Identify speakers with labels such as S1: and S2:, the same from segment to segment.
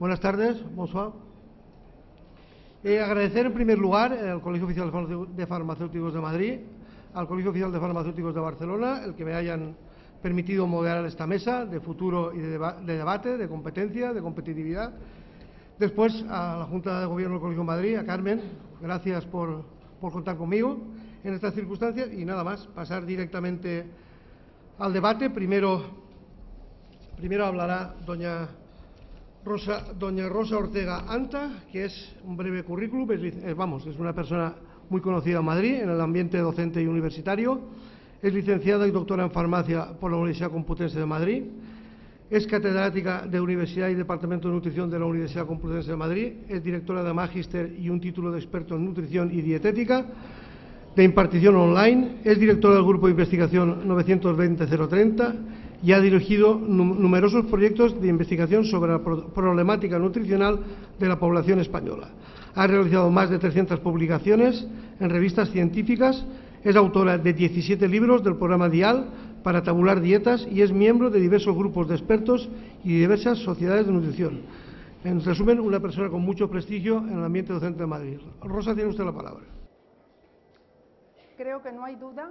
S1: Buenas tardes, bonsoir. Agradecer en primer lugar al Colegio Oficial de Farmacéuticos de Madrid, al Colegio Oficial de Farmacéuticos de Barcelona, el que me hayan permitido moderar esta mesa de futuro y de debate, de competencia, de competitividad. Después a la Junta de Gobierno del Colegio de Madrid, a Carmen, gracias por contar conmigo en estas circunstancias. Y nada más, pasar directamente al debate. Primero hablará doña Rosa Ortega Anta, que es un breve currículum, es una persona muy conocida en Madrid, en el ambiente docente y universitario. Es licenciada y doctora en farmacia por la Universidad Complutense de Madrid. Es catedrática de Universidad y Departamento de Nutrición de la Universidad Complutense de Madrid. Es directora de Magíster y un título de experto en nutrición y dietética, de impartición online. Es directora del Grupo de Investigación 920-030 y ha dirigido numerosos proyectos de investigación sobre la problemática nutricional de la población española. Ha realizado más de 300 publicaciones en revistas científicas. Es autora de 17 libros del programa DIAL para tabular dietas y es miembro de diversos grupos de expertos y diversas sociedades de nutrición. En resumen, una persona con mucho prestigio en el ambiente docente de Madrid. Rosa, tiene usted la palabra.
S2: Creo que no hay duda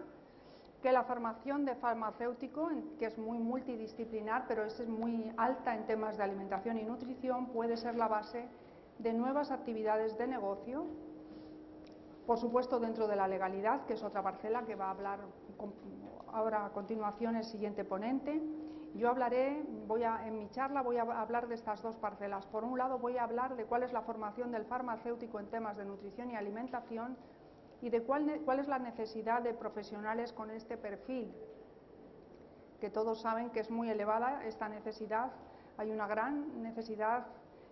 S2: que la formación de farmacéutico, que es muy multidisciplinar, pero es muy alta en temas de alimentación y nutrición, puede ser la base de nuevas actividades de negocio, por supuesto dentro de la legalidad, que es otra parcela que va a hablar ahora a continuación el siguiente ponente. Yo en mi charla voy a hablar de estas dos parcelas. Por un lado voy a hablar de cuál es la formación del farmacéutico en temas de nutrición y alimentación y de cuál es la necesidad de profesionales con este perfil, que todos saben que es muy elevada esta necesidad. Hay una gran necesidad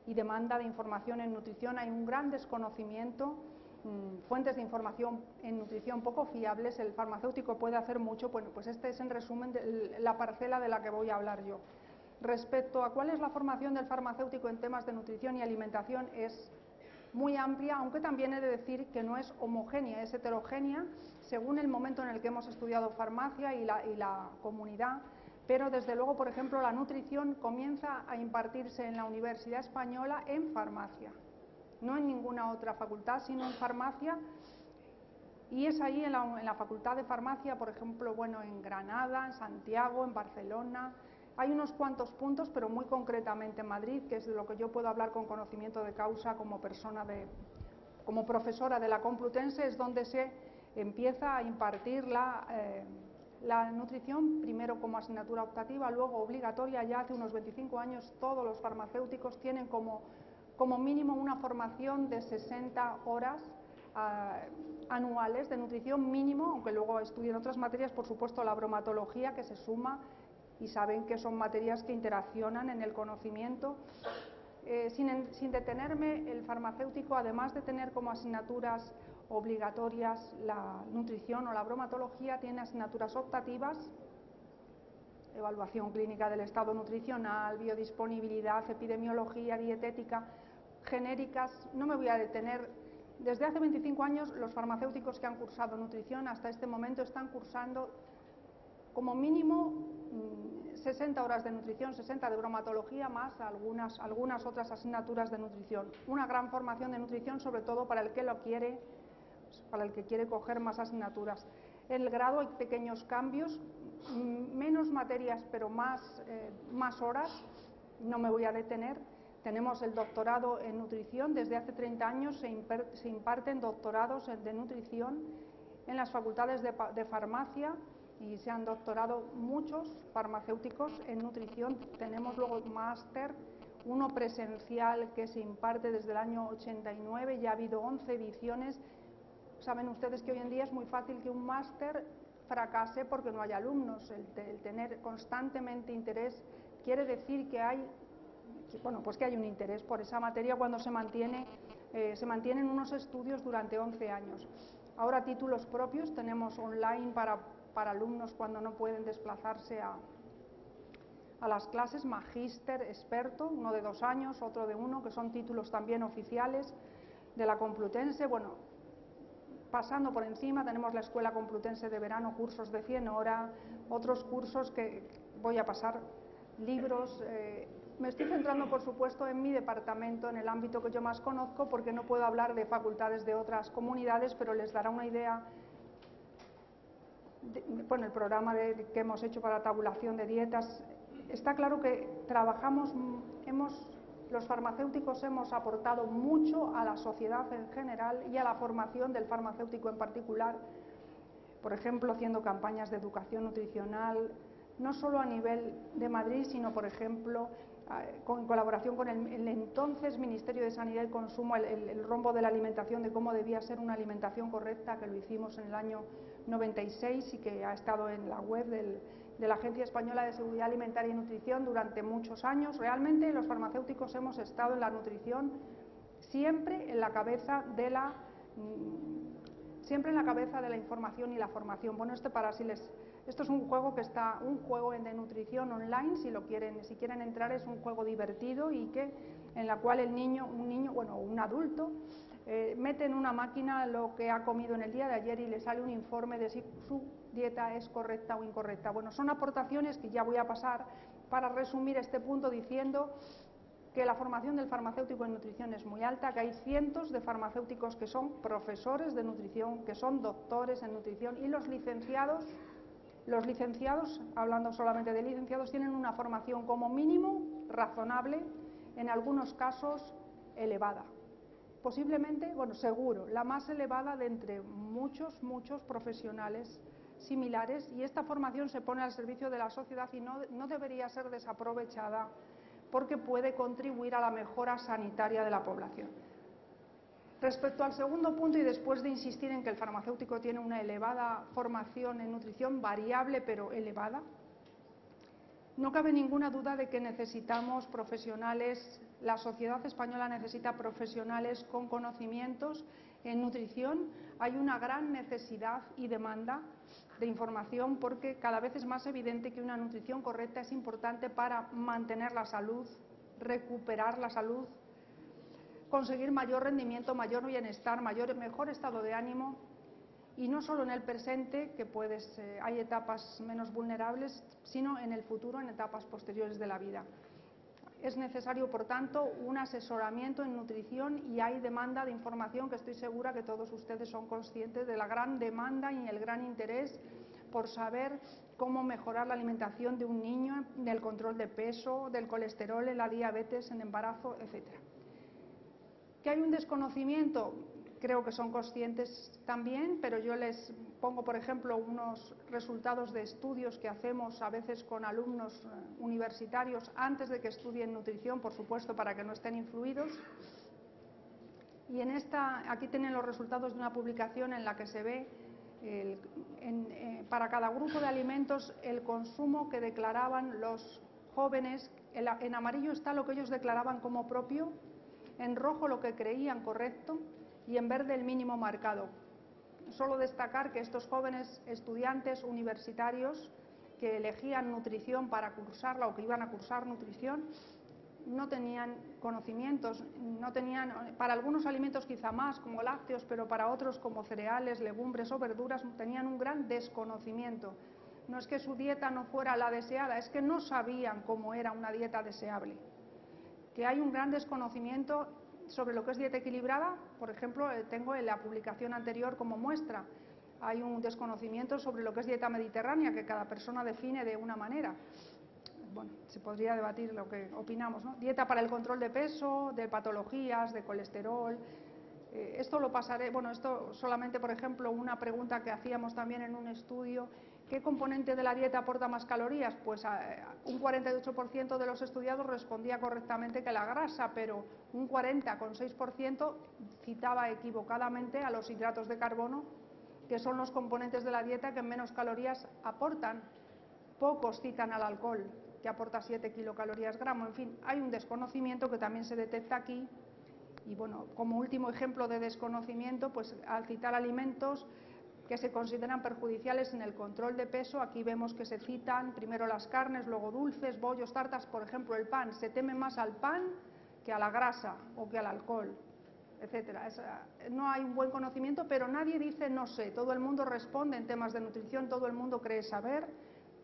S2: y demanda de información en nutrición, hay un gran desconocimiento, fuentes de información en nutrición poco fiables. El farmacéutico puede hacer mucho. Bueno, pues este es en resumen la parcela de la que voy a hablar yo. Respecto a cuál es la formación del farmacéutico en temas de nutrición y alimentación, es muy amplia, aunque también he de decir que no es homogénea, es heterogénea según el momento en el que hemos estudiado farmacia y la comunidad. Pero desde luego, por ejemplo, la nutrición comienza a impartirse en la Universidad Española en farmacia, no en ninguna otra facultad, sino en farmacia. Y es ahí en la Facultad de Farmacia, por ejemplo, bueno, en Granada, en Santiago, en Barcelona. Hay unos cuantos puntos, pero muy concretamente en Madrid, que es de lo que yo puedo hablar con conocimiento de causa como profesora de la Complutense, es donde se empieza a impartir la nutrición, primero como asignatura optativa, luego obligatoria. Ya hace unos 25 años todos los farmacéuticos tienen como mínimo una formación de 60 horas anuales de nutrición mínimo, aunque luego estudien otras materias, por supuesto la bromatología que se suma, y saben que son materias que interaccionan en el conocimiento. Sin detenerme, el farmacéutico, además de tener como asignaturas obligatorias la nutrición o la bromatología, tiene asignaturas optativas: evaluación clínica del estado nutricional, biodisponibilidad, epidemiología, dietética, genéricas. No me voy a detener. Desde hace 25 años los farmacéuticos que han cursado nutrición hasta este momento están cursando como mínimo 60 horas de nutrición, 60 de bromatología, más algunas otras asignaturas de nutrición. Una gran formación de nutrición, sobre todo para el que quiere coger más asignaturas. En el grado hay pequeños cambios, menos materias pero más horas. No me voy a detener. Tenemos el doctorado en nutrición. Desde hace 30 años se imparten doctorados de nutrición en las facultades de farmacia, y se han doctorado muchos farmacéuticos en nutrición. Tenemos luego un máster, uno presencial que se imparte desde el año 89, ya ha habido 11 ediciones. Saben ustedes que hoy en día es muy fácil que un máster fracase porque no hay alumnos. El tener constantemente interés quiere decir que hay un interés por esa materia cuando se mantienen unos estudios durante 11 años. Ahora títulos propios tenemos online para alumnos cuando no pueden desplazarse a las clases, magíster, experto, uno de 2 años, otro de 1, que son títulos también oficiales de la Complutense. Bueno, pasando por encima tenemos la Escuela Complutense de Verano, cursos de 100 horas, otros cursos que voy a pasar, libros, Me estoy centrando, por supuesto, en mi departamento, en el ámbito que yo más conozco, porque no puedo hablar de facultades de otras comunidades, pero les dará una idea. Bueno, el programa que hemos hecho para tabulación de dietas, está claro que trabajamos, los farmacéuticos hemos aportado mucho a la sociedad en general y a la formación del farmacéutico en particular, por ejemplo, haciendo campañas de educación nutricional, no solo a nivel de Madrid, sino, por ejemplo, en colaboración con el entonces Ministerio de Sanidad y Consumo, el rombo de la alimentación, de cómo debía ser una alimentación correcta, que lo hicimos en el año 96 y que ha estado en la web de la Agencia Española de Seguridad Alimentaria y Nutrición durante muchos años. Realmente los farmacéuticos hemos estado en la nutrición siempre en la cabeza de la información y la formación. Bueno, esto es un juego de nutrición online, si quieren entrar, es un juego divertido y en la cual un adulto mete en una máquina lo que ha comido en el día de ayer y le sale un informe de si su dieta es correcta o incorrecta. Bueno, son aportaciones que ya voy a pasar para resumir este punto diciendo que la formación del farmacéutico en nutrición es muy alta, que hay cientos de farmacéuticos que son profesores de nutrición, que son doctores en nutrición, y los licenciados, hablando solamente de licenciados, tienen una formación como mínimo razonable, en algunos casos elevada. Posiblemente, seguro, la más elevada de entre muchos profesionales similares, y esta formación se pone al servicio de la sociedad y no debería ser desaprovechada porque puede contribuir a la mejora sanitaria de la población. Respecto al segundo punto, y después de insistir en que el farmacéutico tiene una elevada formación en nutrición, variable pero elevada, no cabe ninguna duda de que necesitamos profesionales, la sociedad española necesita profesionales con conocimientos en nutrición. Hay una gran necesidad y demanda de información porque cada vez es más evidente que una nutrición correcta es importante para mantener la salud, recuperar la salud, conseguir mayor rendimiento, mayor bienestar, mejor estado de ánimo, y no solo en el presente, que hay etapas menos vulnerables, sino en el futuro, en etapas posteriores de la vida. Es necesario, por tanto, un asesoramiento en nutrición, y hay demanda de información que estoy segura que todos ustedes son conscientes de la gran demanda y el gran interés por saber cómo mejorar la alimentación de un niño, del control de peso, del colesterol, en la diabetes, en embarazo, etc. ¿Que hay un desconocimiento? Creo que son conscientes también, pero yo les pongo, por ejemplo, unos resultados de estudios que hacemos a veces con alumnos universitarios antes de que estudien nutrición, por supuesto, para que no estén influidos. Y aquí tienen los resultados de una publicación en la que se ve para cada grupo de alimentos el consumo que declaraban los jóvenes. En amarillo está lo que ellos declaraban como propio, en rojo lo que creían correcto y en verde el mínimo marcado. Solo destacar que estos jóvenes estudiantes universitarios que elegían nutrición para cursarla o que iban a cursar nutrición no tenían conocimientos, para algunos alimentos quizá más, como lácteos, pero para otros como cereales, legumbres o verduras, tenían un gran desconocimiento. No es que su dieta no fuera la deseada, es que no sabían cómo era una dieta deseable. Que hay un gran desconocimiento sobre lo que es dieta equilibrada, por ejemplo, tengo en la publicación anterior como muestra. Hay un desconocimiento sobre lo que es dieta mediterránea, que cada persona define de una manera. Bueno, se podría debatir lo que opinamos, ¿no? Dieta para el control de peso, de patologías, de colesterol. Esto lo pasaré, esto solamente, por ejemplo, una pregunta que hacíamos también en un estudio. ¿Qué componente de la dieta aporta más calorías? Pues un 48% de los estudiados respondía correctamente que la grasa, pero un 40,6% citaba equivocadamente a los hidratos de carbono, que son los componentes de la dieta que menos calorías aportan. Pocos citan al alcohol, que aporta 7 kilocalorías gramo. En fin, hay un desconocimiento que también se detecta aquí. Y como último ejemplo de desconocimiento, pues al citar alimentos que se consideran perjudiciales en el control de peso, aquí vemos que se citan primero las carnes, luego dulces, bollos, tartas. Por ejemplo, el pan, se teme más al pan que a la grasa o que al alcohol, etcétera. No hay un buen conocimiento, pero nadie dice no sé. Todo el mundo responde en temas de nutrición, todo el mundo cree saber,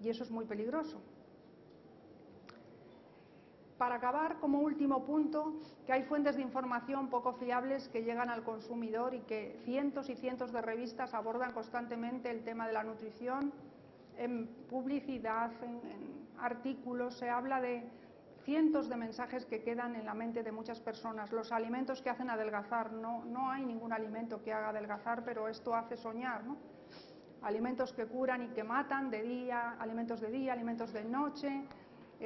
S2: y eso es muy peligroso. Para acabar, como último punto, que hay fuentes de información poco fiables que llegan al consumidor y que cientos y cientos de revistas abordan constantemente el tema de la nutrición. En publicidad, en artículos, se habla de cientos de mensajes que quedan en la mente de muchas personas. Los alimentos que hacen adelgazar, no hay ningún alimento que haga adelgazar, pero esto hace soñar, ¿no? Alimentos que curan y que matan de día, alimentos de noche.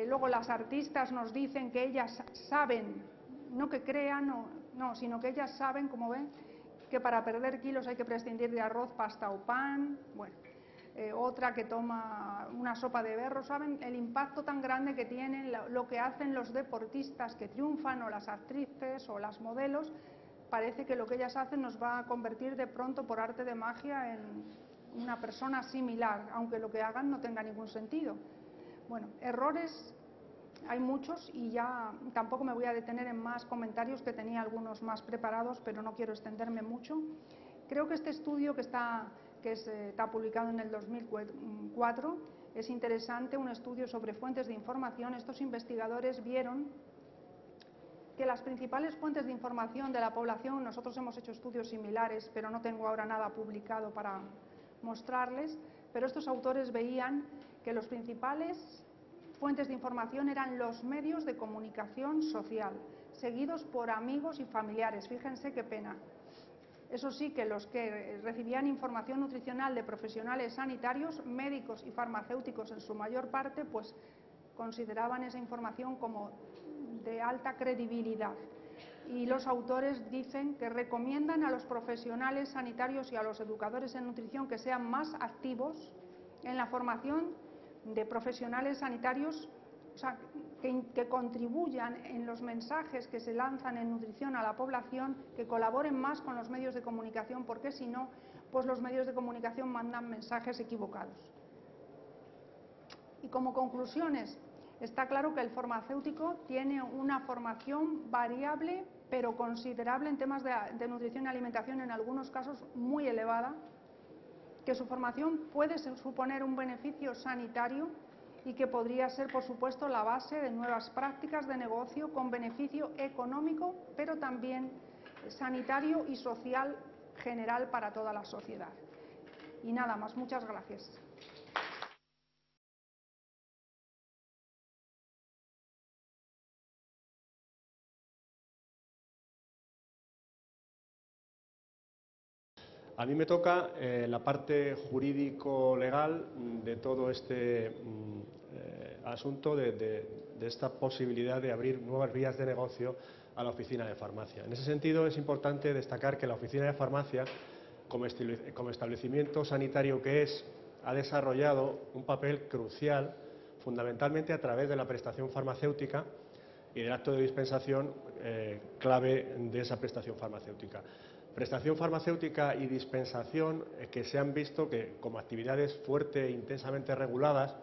S2: Luego las artistas nos dicen que ellas saben, no que crean, no, sino que ellas saben, como ven, que para perder kilos hay que prescindir de arroz, pasta o pan. Bueno, otra que toma una sopa de berro. ¿Saben el impacto tan grande que tienen lo que hacen los deportistas que triunfan, o las actrices o las modelos? Parece que lo que ellas hacen nos va a convertir de pronto, por arte de magia, en una persona similar, aunque lo que hagan no tenga ningún sentido. Bueno, errores hay muchos y ya tampoco me voy a detener en más comentarios, que tenía algunos más preparados, pero no quiero extenderme mucho. Creo que este estudio que está publicado en el 2004 es interesante, un estudio sobre fuentes de información. Estos investigadores vieron que las principales fuentes de información de la población, nosotros hemos hecho estudios similares, pero no tengo ahora nada publicado para mostrarles, pero estos autores veían que los principales fuentes de información eran los medios de comunicación social, seguidos por amigos y familiares. Fíjense qué pena. Eso sí, que los que recibían información nutricional de profesionales sanitarios, médicos y farmacéuticos en su mayor parte, pues consideraban esa información como de alta credibilidad. Y los autores dicen que recomiendan a los profesionales sanitarios y a los educadores en nutrición que sean más activos en la formación de profesionales sanitarios, o sea, que contribuyan en los mensajes que se lanzan en nutrición a la población, que colaboren más con los medios de comunicación, porque si no, pues los medios de comunicación mandan mensajes equivocados. Y como conclusiones, está claro que el farmacéutico tiene una formación variable pero considerable en temas de nutrición y alimentación, en algunos casos muy elevada, que su formación puede suponer un beneficio sanitario y que podría ser, por supuesto, la base de nuevas prácticas de negocio con beneficio económico, pero también sanitario y social general para toda la sociedad. Y nada más, muchas gracias.
S3: A mí me toca la parte jurídico-legal de todo este asunto, de esta posibilidad de abrir nuevas vías de negocio a la oficina de farmacia. En ese sentido, es importante destacar que la oficina de farmacia, como establecimiento sanitario que es, ha desarrollado un papel crucial, fundamentalmente a través de la prestación farmacéutica y del acto de dispensación clave de esa prestación farmacéutica. Prestación farmacéutica y dispensación que se han visto que, como actividades fuerte e intensamente reguladas,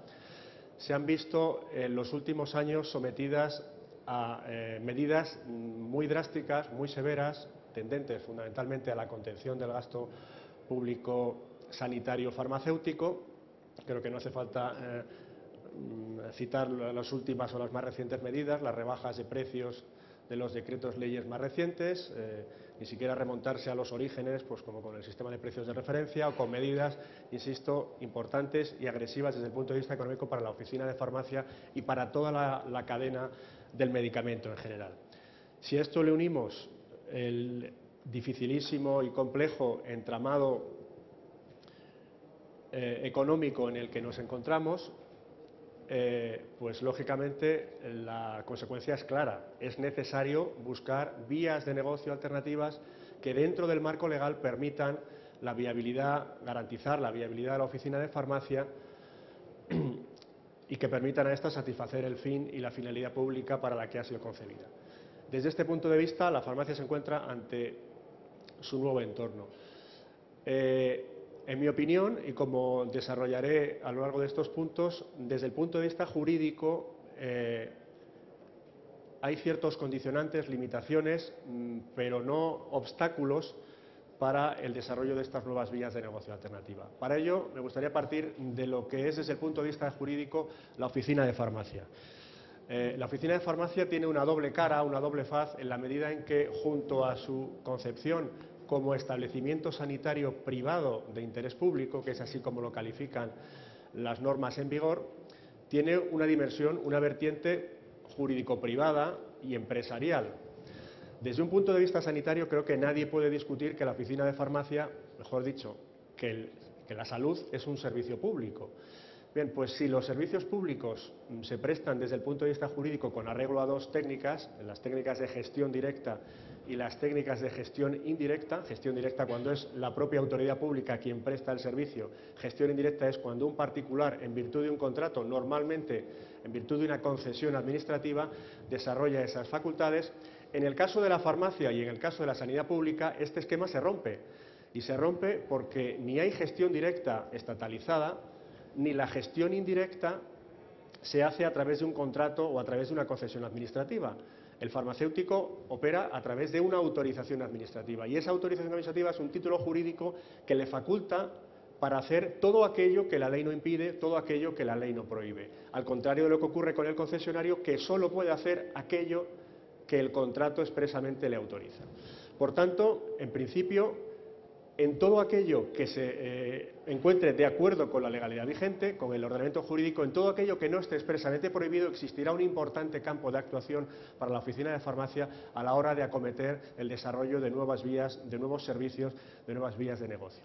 S3: se han visto en los últimos años sometidas a medidas muy drásticas, muy severas, tendentes fundamentalmente a la contención del gasto público sanitario farmacéutico. Creo que no hace falta citar las últimas o las más recientes medidas, las rebajas de precios de los decretos leyes más recientes, ni siquiera remontarse a los orígenes, pues como con el sistema de precios de referencia, o con medidas, insisto, importantes y agresivas desde el punto de vista económico para la oficina de farmacia y para toda la cadena del medicamento en general. Si a esto le unimos el dificilísimo y complejo entramado económico en el que nos encontramos, pues lógicamente la consecuencia es clara. Es necesario buscar vías de negocio alternativas que dentro del marco legal permitan la viabilidad, garantizar la viabilidad de la oficina de farmacia y que permitan a esta satisfacer el fin y la finalidad pública para la que ha sido concebida. Desde este punto de vista, la farmacia se encuentra ante su nuevo entorno. En mi opinión, y como desarrollaré a lo largo de estos puntos, desde el punto de vista jurídico hay ciertos condicionantes, limitaciones, pero no obstáculos para el desarrollo de estas nuevas vías de negocio alternativa. Para ello, me gustaría partir de lo que es, desde el punto de vista jurídico, la oficina de farmacia. La oficina de farmacia tiene una doble cara, una doble faz, en la medida en que, junto a su concepción como establecimiento sanitario privado de interés público, que es así como lo califican las normas en vigor, tiene una dimensión, una vertiente jurídico-privada y empresarial. Desde un punto de vista sanitario, creo que nadie puede discutir que la oficina de farmacia, mejor dicho, que la salud es un servicio público. Bien, pues si los servicios públicos se prestan desde el punto de vista jurídico con arreglo a dos técnicas, las técnicas de gestión directa y las técnicas de gestión indirecta cuando es la propia autoridad pública quien presta el servicio, gestión indirecta es cuando un particular, en virtud de un contrato, normalmente en virtud de una concesión administrativa, desarrolla esas facultades. En el caso de la farmacia y en el caso de la sanidad pública, este esquema se rompe. Y se rompe porque ni hay gestión directa estatalizada, ni la gestión indirecta se hace a través de un contrato o a través de una concesión administrativa. El farmacéutico opera a través de una autorización administrativa y esa autorización administrativa es un título jurídico que le faculta para hacer todo aquello que la ley no impide, todo aquello que la ley no prohíbe. Al contrario de lo que ocurre con el concesionario, que solo puede hacer aquello que el contrato expresamente le autoriza. Por tanto, en principio, en todo aquello que se encuentre de acuerdo con la legalidad vigente, con el ordenamiento jurídico, en todo aquello que no esté expresamente prohibido, existirá un importante campo de actuación para la oficina de farmacia a la hora de acometer el desarrollo de nuevas vías, de nuevos servicios, de nuevas vías de negocio.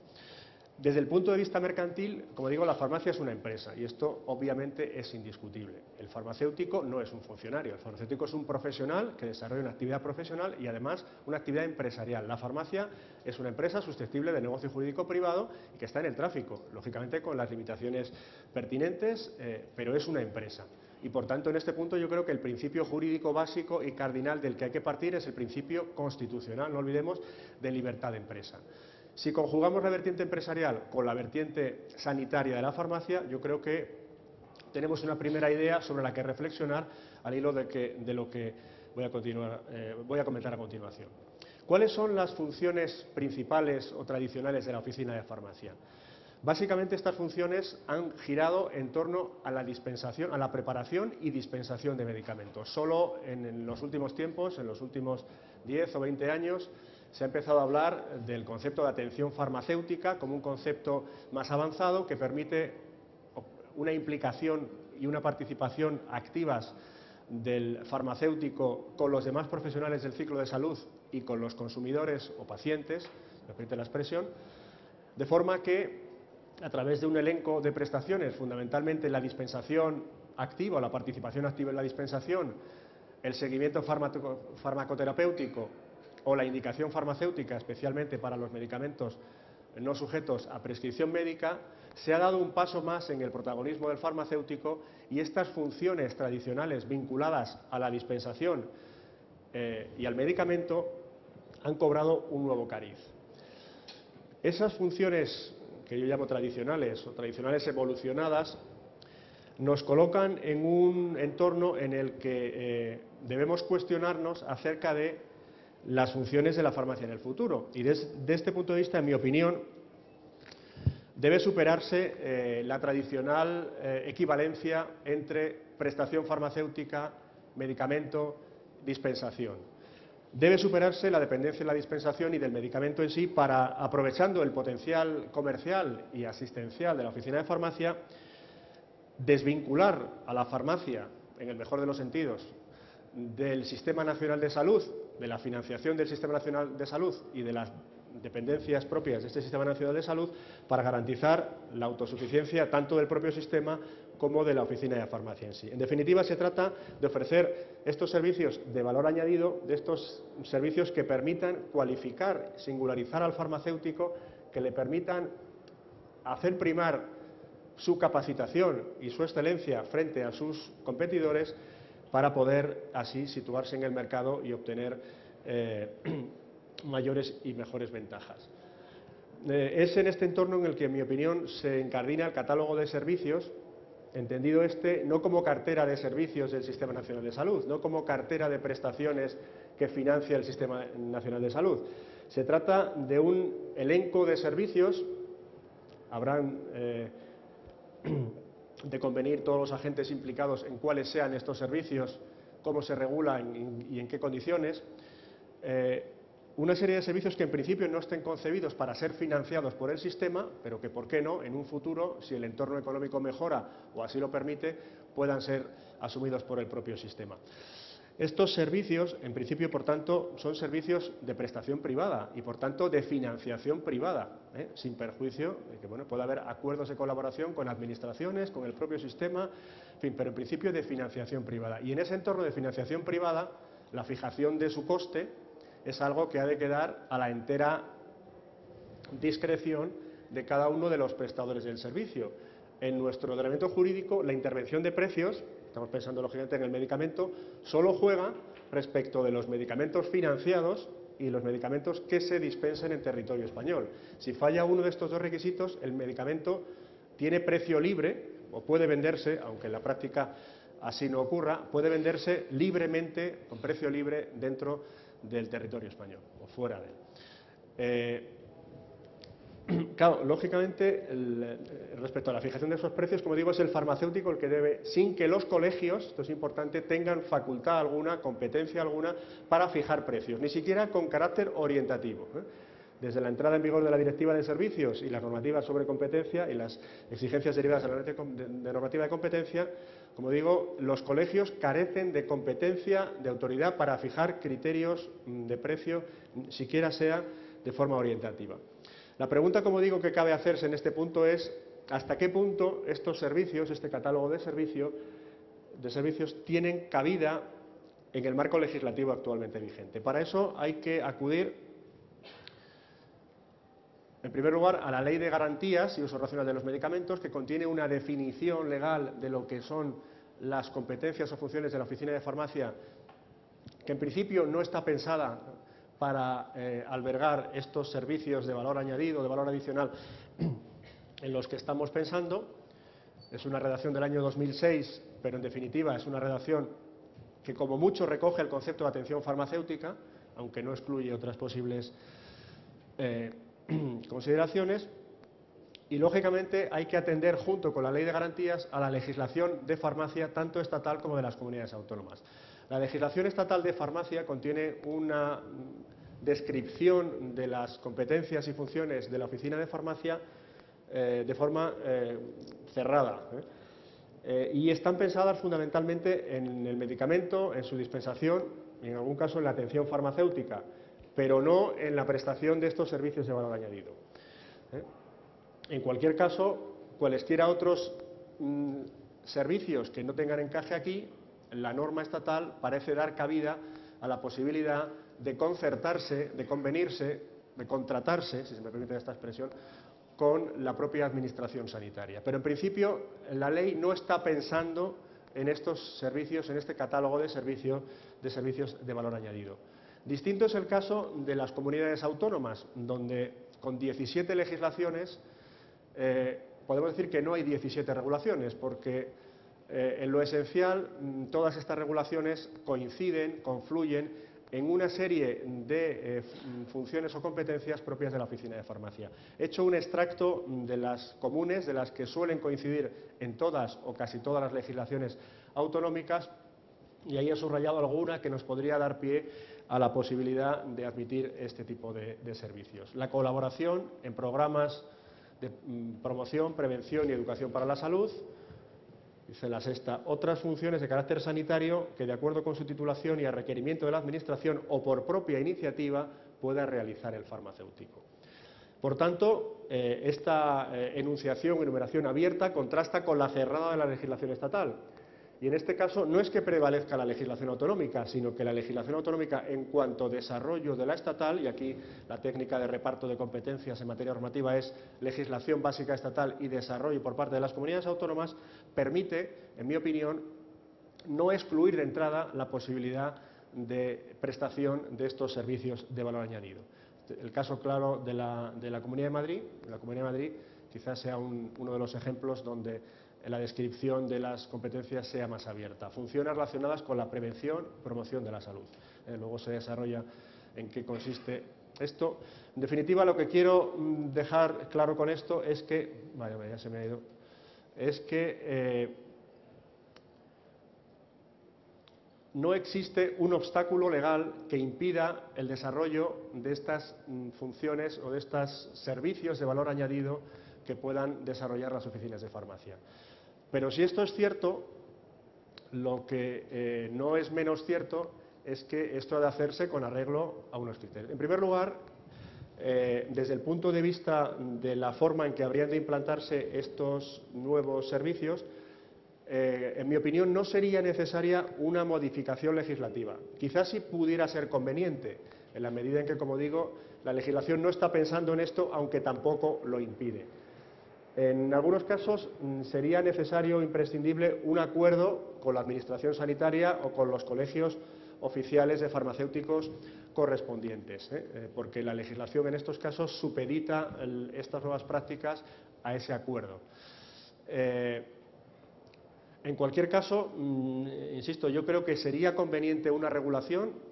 S3: Desde el punto de vista mercantil, como digo, la farmacia es una empresa y esto obviamente es indiscutible. El farmacéutico no es un funcionario, el farmacéutico es un profesional que desarrolla una actividad profesional y además una actividad empresarial. La farmacia es una empresa susceptible de negocio jurídico privado y que está en el tráfico, lógicamente con las limitaciones pertinentes, pero es una empresa. Y por tanto, en este punto yo creo que el principio jurídico básico y cardinal del que hay que partir es el principio constitucional, no olvidemos, de libertad de empresa. Si conjugamos la vertiente empresarial con la vertiente sanitaria de la farmacia, yo creo que tenemos una primera idea sobre la que reflexionar al hilo de lo que voy a comentar a continuación. ¿Cuáles son las funciones principales o tradicionales de la oficina de farmacia? Básicamente estas funciones han girado en torno a la dispensación, a la preparación y dispensación de medicamentos. Solo en los últimos tiempos, en los últimos 10 o 20 años, se ha empezado a hablar del concepto de atención farmacéutica como un concepto más avanzado que permite una implicación y una participación activas del farmacéutico con los demás profesionales del ciclo de salud y con los consumidores o pacientes, me permite la expresión, de forma que a través de un elenco de prestaciones, fundamentalmente la dispensación activa, la participación activa en la dispensación, el seguimiento farmacoterapéutico o la indicación farmacéutica, especialmente para los medicamentos no sujetos a prescripción médica, se ha dado un paso más en el protagonismo del farmacéutico y estas funciones tradicionales vinculadas a la dispensación y al medicamento han cobrado un nuevo cariz. Esas funciones que yo llamo tradicionales o tradicionales evolucionadas nos colocan en un entorno en el que debemos cuestionarnos acerca de las funciones de la farmacia en el futuro. Y desde este punto de vista, en mi opinión, debe superarse la tradicional equivalencia entre prestación farmacéutica, medicamento, dispensación. Debe superarse la dependencia de la dispensación y del medicamento en sí para, aprovechando el potencial comercial y asistencial de la oficina de farmacia, desvincular a la farmacia, en el mejor de los sentidos, del Sistema Nacional de Salud, de la financiación del Sistema Nacional de Salud y de las dependencias propias de este Sistema Nacional de Salud para garantizar la autosuficiencia tanto del propio sistema como de la oficina de farmacia en sí. En definitiva, se trata de ofrecer estos servicios de valor añadido, de estos servicios que permitan cualificar, singularizar al farmacéutico, que le permitan hacer primar su capacitación y su excelencia frente a sus competidores para poder así situarse en el mercado y obtener mayores y mejores ventajas. Es en este entorno en el que, en mi opinión, se incardina el catálogo de servicios, entendido no como cartera de servicios del Sistema Nacional de Salud, no como cartera de prestaciones que financia el Sistema Nacional de Salud. Se trata de un elenco de servicios, habrán de convenir todos los agentes implicados en cuáles sean estos servicios, cómo se regulan y en qué condiciones. Una serie de servicios que en principio no estén concebidos para ser financiados por el sistema, pero que, ¿por qué no?, en un futuro, si el entorno económico mejora o así lo permite, puedan ser asumidos por el propio sistema. Estos servicios, en principio, por tanto, son servicios de prestación privada y, por tanto, de financiación privada, sin perjuicio de que pueda haber acuerdos de colaboración con administraciones, con el propio sistema, en fin, pero en principio de financiación privada. Y en ese entorno de financiación privada, la fijación de su coste es algo que ha de quedar a la entera discreción de cada uno de los prestadores del servicio. En nuestro ordenamiento jurídico, la intervención de precios, estamos pensando lógicamente en el medicamento, solo juega respecto de los medicamentos financiados y los medicamentos que se dispensen en territorio español. Si falla uno de estos dos requisitos, el medicamento tiene precio libre, o puede venderse, aunque en la práctica así no ocurra, puede venderse libremente, con precio libre, dentro del territorio español o fuera de él. Claro, lógicamente, respecto a la fijación de esos precios, como digo, es el farmacéutico el que debe, sin que los colegios, esto es importante, tengan facultad alguna, competencia alguna para fijar precios, ni siquiera con carácter orientativo. Desde la entrada en vigor de la Directiva de Servicios y las normativas sobre competencia y las exigencias derivadas de normativa de competencia, como digo, los colegios carecen de competencia, de autoridad para fijar criterios de precio, siquiera sea de forma orientativa. La pregunta, como digo, que cabe hacerse en este punto es hasta qué punto estos servicios, este catálogo de servicios, tienen cabida en el marco legislativo actualmente vigente. Para eso hay que acudir, en primer lugar, a la Ley de Garantías y Uso Racional de los Medicamentos, que contiene una definición legal de lo que son las competencias o funciones de la Oficina de Farmacia, que en principio no está pensada para albergar estos servicios de valor añadido, de valor adicional, en los que estamos pensando. Es una redacción del año 2006, pero en definitiva es una redacción que como mucho recoge el concepto de atención farmacéutica, aunque no excluye otras posibles consideraciones, y lógicamente hay que atender junto con la Ley de Garantías a la legislación de farmacia, tanto estatal como de las comunidades autónomas. La legislación estatal de farmacia contiene una descripción de las competencias y funciones de la Oficina de Farmacia de forma cerrada, y están pensadas fundamentalmente en el medicamento, en su dispensación y en algún caso en la atención farmacéutica, pero no en la prestación de estos servicios de valor añadido. En cualquier caso, cualesquiera otros servicios que no tengan encaje aquí, la norma estatal parece dar cabida a la posibilidad de concertarse, de convenirse, de contratarse, si se me permite esta expresión, con la propia administración sanitaria. Pero en principio la ley no está pensando en estos servicios, en este catálogo de servicios de valor añadido. Distinto es el caso de las comunidades autónomas, donde con 17 legislaciones podemos decir que no hay 17 regulaciones, porque en lo esencial todas estas regulaciones coinciden, confluyen en una serie de funciones o competencias propias de la Oficina de Farmacia. He hecho un extracto de las comunes, de las que suelen coincidir en todas o casi todas las legislaciones autonómicas, y ahí he subrayado alguna que nos podría dar pie a la posibilidad de admitir este tipo de servicios. La colaboración en programas de promoción, prevención y educación para la salud. Dice la sexta, otras funciones de carácter sanitario que, de acuerdo con su titulación y a requerimiento de la Administración o por propia iniciativa, pueda realizar el farmacéutico. Por tanto, esta enunciación o enumeración abierta contrasta con la cerrada de la legislación estatal. Y en este caso no es que prevalezca la legislación autonómica, sino que la legislación autonómica, en cuanto a desarrollo de la estatal, y aquí la técnica de reparto de competencias en materia normativa es legislación básica estatal y desarrollo por parte de las comunidades autónomas, permite, en mi opinión, no excluir de entrada la posibilidad de prestación de estos servicios de valor añadido. El caso claro de la Comunidad de Madrid, quizás sea uno de los ejemplos donde la descripción de las competencias sea más abierta. Funciones relacionadas con la prevención y promoción de la salud. Luego se desarrolla en qué consiste esto. En definitiva, lo que quiero dejar claro con esto es que... Vaya, ya se me ha ido. es que no existe un obstáculo legal que impida el desarrollo de estas funciones o de estos servicios de valor añadido que puedan desarrollar las oficinas de farmacia. Pero si esto es cierto, lo que no es menos cierto es que esto ha de hacerse con arreglo a unos criterios. En primer lugar, desde el punto de vista de la forma en que habrían de implantarse estos nuevos servicios, en mi opinión, no sería necesaria una modificación legislativa. Quizás sí pudiera ser conveniente, en la medida en que, como digo, la legislación no está pensando en esto, aunque tampoco lo impide. En algunos casos sería necesario o imprescindible un acuerdo con la Administración sanitaria o con los colegios oficiales de farmacéuticos correspondientes, porque la legislación en estos casos supedita estas nuevas prácticas a ese acuerdo. En cualquier caso, insisto, yo creo que sería conveniente una regulación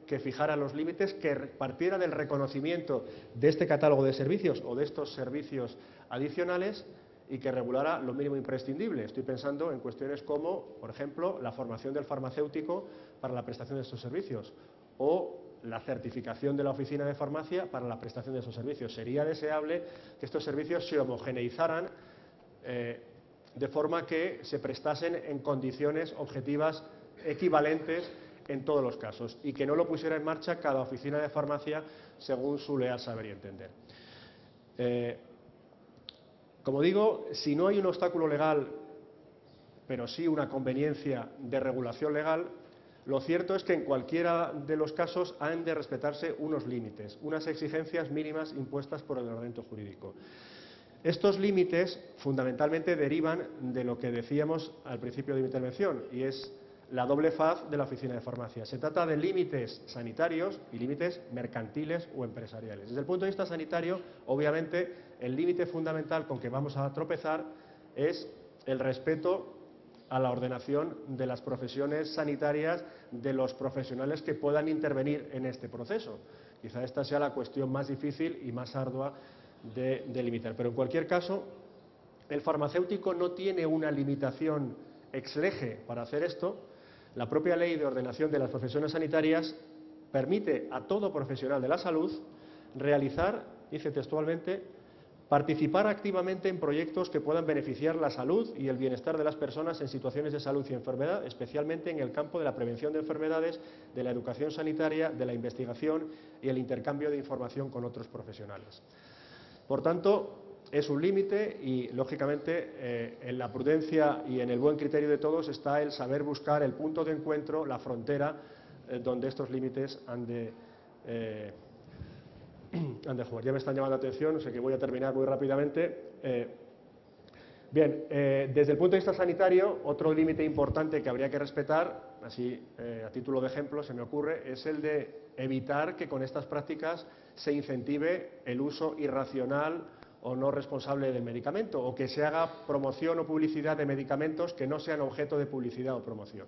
S3: que fijara los límites, que partiera del reconocimiento de este catálogo de servicios o de estos servicios adicionales y que regulara lo mínimo imprescindible. Estoy pensando en cuestiones como, por ejemplo, la formación del farmacéutico para la prestación de estos servicios o la certificación de la oficina de farmacia para la prestación de esos servicios. Sería deseable que estos servicios se homogeneizaran de forma que se prestasen en condiciones objetivas equivalentes en todos los casos y que no lo pusiera en marcha cada oficina de farmacia según su leal saber y entender. Como digo, si no hay un obstáculo legal, pero sí una conveniencia de regulación legal, lo cierto es que en cualquiera de los casos han de respetarse unos límites, unas exigencias mínimas impuestas por el ordenamiento jurídico. Estos límites fundamentalmente derivan de lo que decíamos al principio de mi intervención, y es la doble faz de la oficina de farmacia. Se trata de límites sanitarios y límites mercantiles o empresariales. Desde el punto de vista sanitario, obviamente, el límite fundamental con que vamos a tropezar es el respeto a la ordenación de las profesiones sanitarias de los profesionales que puedan intervenir en este proceso. Quizá esta sea la cuestión más difícil y más ardua de delimitar. Pero en cualquier caso, el farmacéutico no tiene una limitación ex lege para hacer esto. La propia Ley de Ordenación de las Profesiones Sanitarias permite a todo profesional de la salud realizar, dice textualmente, participar activamente en proyectos que puedan beneficiar la salud y el bienestar de las personas en situaciones de salud y enfermedad, especialmente en el campo de la prevención de enfermedades, de la educación sanitaria, de la investigación y el intercambio de información con otros profesionales. Por tanto, es un límite y, lógicamente, en la prudencia y en el buen criterio de todos está el saber buscar el punto de encuentro, la frontera, donde estos límites han de jugar. Ya me están llamando la atención, o sea que voy a terminar muy rápidamente. Desde el punto de vista sanitario, otro límite importante que habría que respetar, así a título de ejemplo se me ocurre, es el de evitar que con estas prácticas se incentive el uso irracional o no responsable del medicamento, o que se haga promoción o publicidad de medicamentos que no sean objeto de publicidad o promoción.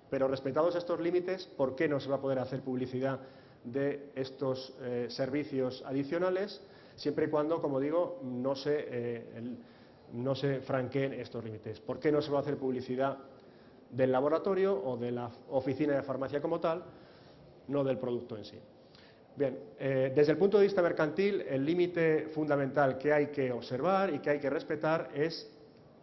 S3: Pero respetados estos límites, ¿por qué no se va a poder hacer publicidad de estos servicios adicionales, siempre y cuando, como digo, no se franqueen estos límites? ¿Por qué no se va a hacer publicidad del laboratorio o de la oficina de farmacia como tal, no del producto en sí? Bien, desde el punto de vista mercantil, el límite fundamental que hay que observar y que hay que respetar es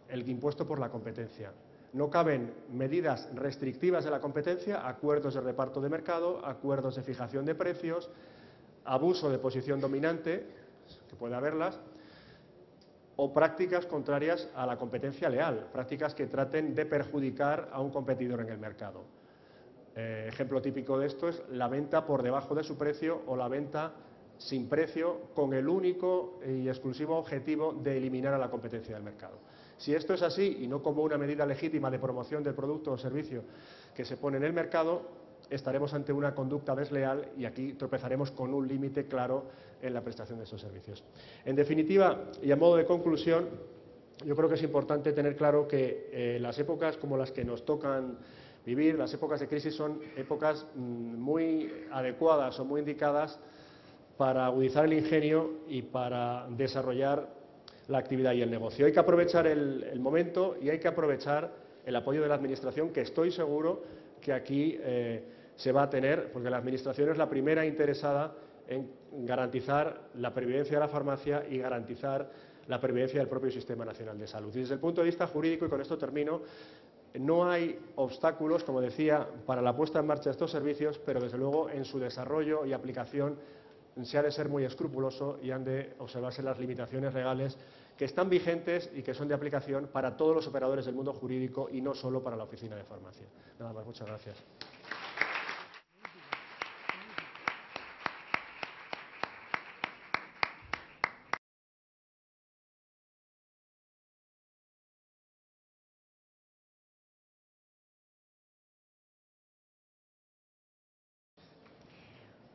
S3: el impuesto por la competencia. No caben medidas restrictivas de la competencia, acuerdos de reparto de mercado, acuerdos de fijación de precios, abuso de posición dominante, que puede haberlas, o prácticas contrarias a la competencia leal, prácticas que traten de perjudicar a un competidor en el mercado. Ejemplo típico de esto es la venta por debajo de su precio o la venta sin precio con el único y exclusivo objetivo de eliminar a la competencia del mercado. Si esto es así y no como una medida legítima de promoción del producto o servicio que se pone en el mercado, estaremos ante una conducta desleal y aquí tropezaremos con un límite claro en la prestación de esos servicios. En definitiva, y a modo de conclusión, yo creo que es importante tener claro que las épocas como las que nos tocan vivir, las épocas de crisis, son épocas muy adecuadas o muy indicadas para agudizar el ingenio y para desarrollar la actividad y el negocio. Hay que aprovechar el momento y hay que aprovechar el apoyo de la Administración, que estoy seguro que aquí se va a tener, porque la Administración es la primera interesada en garantizar la pervivencia de la farmacia y garantizar la pervivencia del propio Sistema Nacional de Salud. Y desde el punto de vista jurídico, y con esto termino, no hay obstáculos, como decía, para la puesta en marcha de estos servicios, pero desde luego en su desarrollo y aplicación se ha de ser muy escrupuloso y han de observarse las limitaciones legales que están vigentes y que son de aplicación para todos los operadores del mundo jurídico y no solo para la Oficina de Farmacia. Nada más, muchas gracias.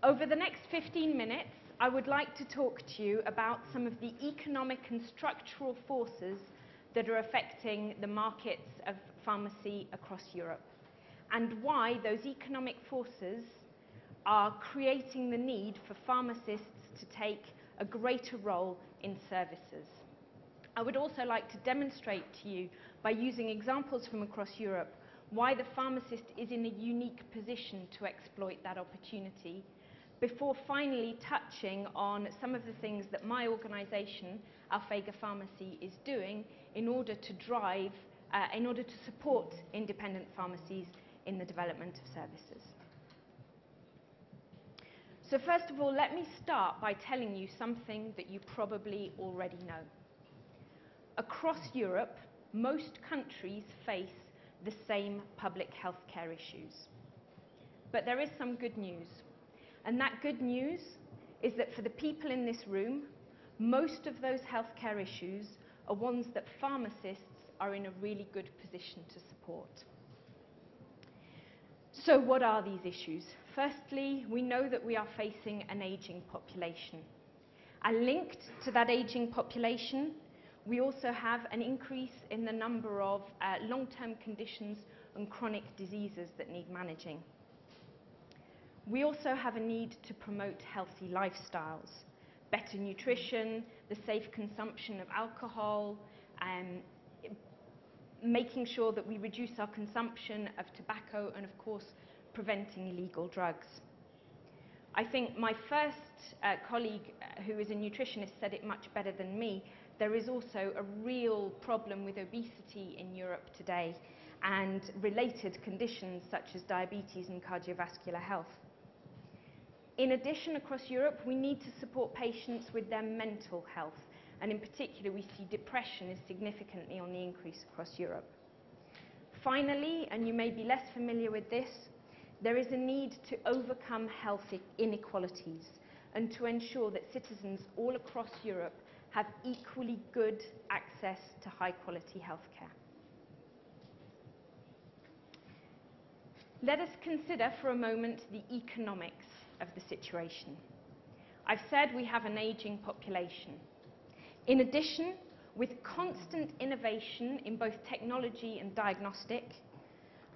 S4: Over the next 15 minutes, I would like to talk to you about some of the economic and structural forces that are affecting the markets of pharmacy across Europe, and why those economic forces are creating the need for pharmacists to take a greater role in services. I would also like to demonstrate to you, by using examples from across Europe, why the pharmacist is in a unique position to exploit that opportunity, before finally touching on some of the things that my organisation, Alphega Pharmacy, is doing in order to support independent pharmacies in the development of services. So first of all, let me start by telling you something that you probably already know. Across Europe, most countries face the same public health care issues. But there is some good news. And that good news is that for the people in this room, most of those healthcare issues are ones that pharmacists are in a really good position to support. So what are these issues? Firstly, we know that we are facing an ageing population. And linked to that ageing population, we also have an increase in the number of long-term conditions and chronic diseases that need managing. We also have a need to promote healthy lifestyles, better nutrition, the safe consumption of alcohol, making sure that we reduce our consumption of tobacco, and of course, preventing illegal drugs. I think my first colleague, who is a nutritionist, said it much better than me. There is also a real problem with obesity in Europe today and related conditions such as diabetes and cardiovascular health. In addition, across Europe, we need to support patients with their mental health, and in particular, we see depression is significantly on the increase across Europe. Finally, and you may be less familiar with this, there is a need to overcome health inequalities and to ensure that citizens all across Europe have equally good access to high-quality healthcare. Let us consider for a moment the economics of the situation. I've said we have an ageing population. In addition, with constant innovation in both technology and diagnostic,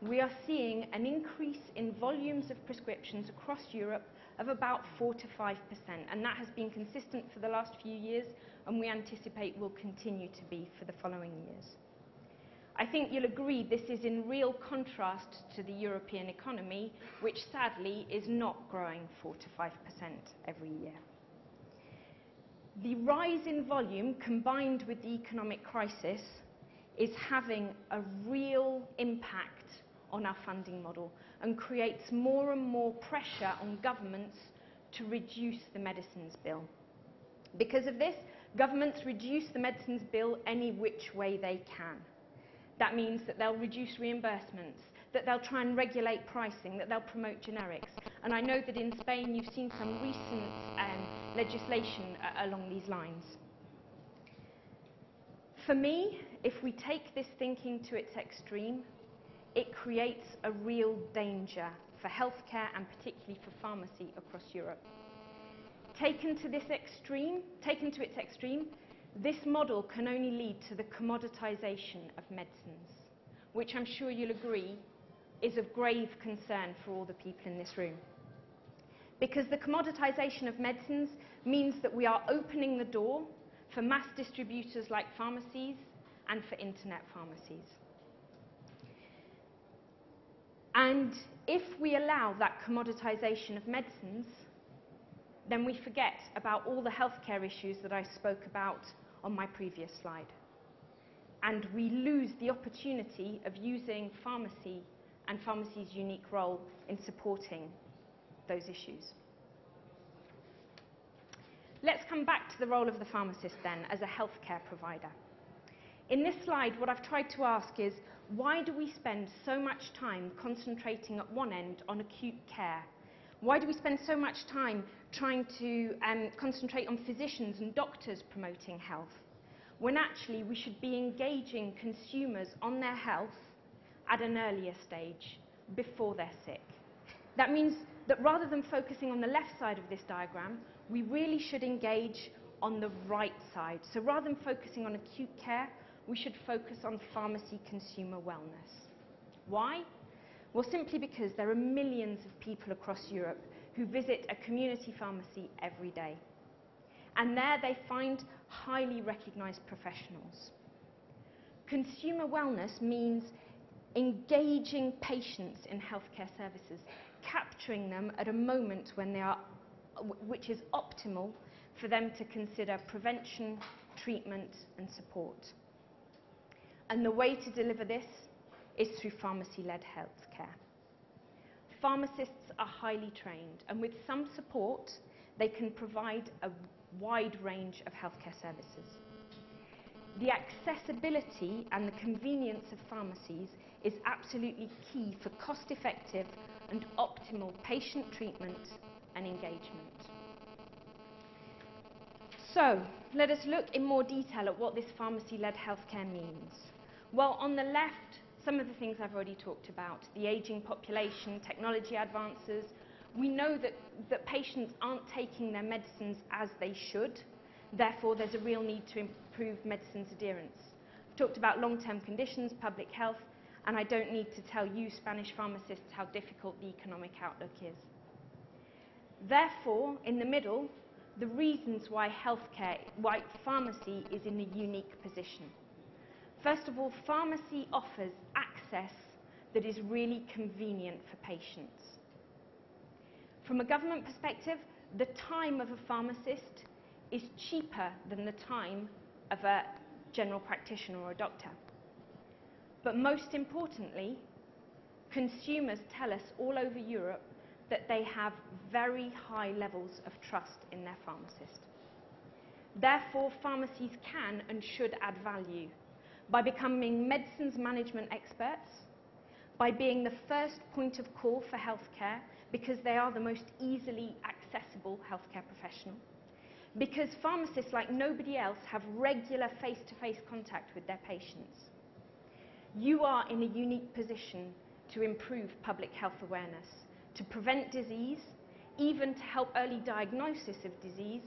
S4: we are seeing an increase in volumes of prescriptions across Europe of about 4 to 5%, and that has been consistent for the last few years, and we anticipate will continue to be for the following years. I think you'll agree this is in real contrast to the European economy, which sadly is not growing 4 to 5% every year. The rise in volume combined with the economic crisis is having a real impact on our funding model and creates more and more pressure on governments to reduce the medicines bill. Because of this, governments reduce the medicines bill any which way they can. That means that they'll reduce reimbursements, that they'll try and regulate pricing, that they'll promote generics. And I know that in Spain you've seen some recent legislation along these lines. For me, if we take this thinking to its extreme, it creates a real danger for healthcare and particularly for pharmacy across Europe. Taken to its extreme, this model can only lead to the commoditization of medicines, which I'm sure you'll agree is of grave concern for all the people in this room. Because the commoditization of medicines means that we are opening the door for mass distributors like pharmacies, and for internet pharmacies. And if we allow that commoditization of medicines, then we forget about all the healthcare issues that I spoke about on my previous slide. And we lose the opportunity of using pharmacy and pharmacy's unique role in supporting those issues. Let's come back to the role of the pharmacist then as a healthcare provider. In this slide, what I've tried to ask is, why do we spend so much time concentrating at one end on acute care? Why do we spend so much time trying to concentrate on physicians and doctors promoting health, when actually we should be engaging consumers on their health at an earlier stage, before they're sick? That means that rather than focusing on the left side of this diagram, we really should engage on the right side. So rather than focusing on acute care, we should focus on pharmacy consumer wellness. Why? Well, simply because there are millions of people across Europe who visit a community pharmacy every day. And there they find highly recognized professionals. Consumer wellness means engaging patients in healthcare services, capturing them at a moment when they are, which is optimal for them to consider prevention, treatment, and support. And the way to deliver this is through pharmacy-led healthcare. Pharmacists are highly trained, and with some support, they can provide a wide range of healthcare services. The accessibility and the convenience of pharmacies is absolutely key for cost-effective and optimal patient treatment and engagement. So, let us look in more detail at what this pharmacy-led healthcare means. Well, on the left, some of the things I've already talked about, the aging population, technology advances. We know that patients aren't taking their medicines as they should. Therefore, there's a real need to improve medicines adherence. I've talked about long-term conditions, public health, and I don't need to tell you, Spanish pharmacists, how difficult the economic outlook is. Therefore, in the middle, the reasons why pharmacy is in a unique position. First of all, pharmacy offers access that is really convenient for patients. From a government perspective, the time of a pharmacist is cheaper than the time of a general practitioner or a doctor. But most importantly, consumers tell us all over Europe that they have very high levels of trust in their pharmacist. Therefore, pharmacies can and should add value by becoming medicines management experts, by being the first point of call for healthcare because they are the most easily accessible healthcare professional, because pharmacists, like nobody else, have regular face-to-face contact with their patients. You are in a unique position to improve public health awareness, to prevent disease, even to help early diagnosis of disease,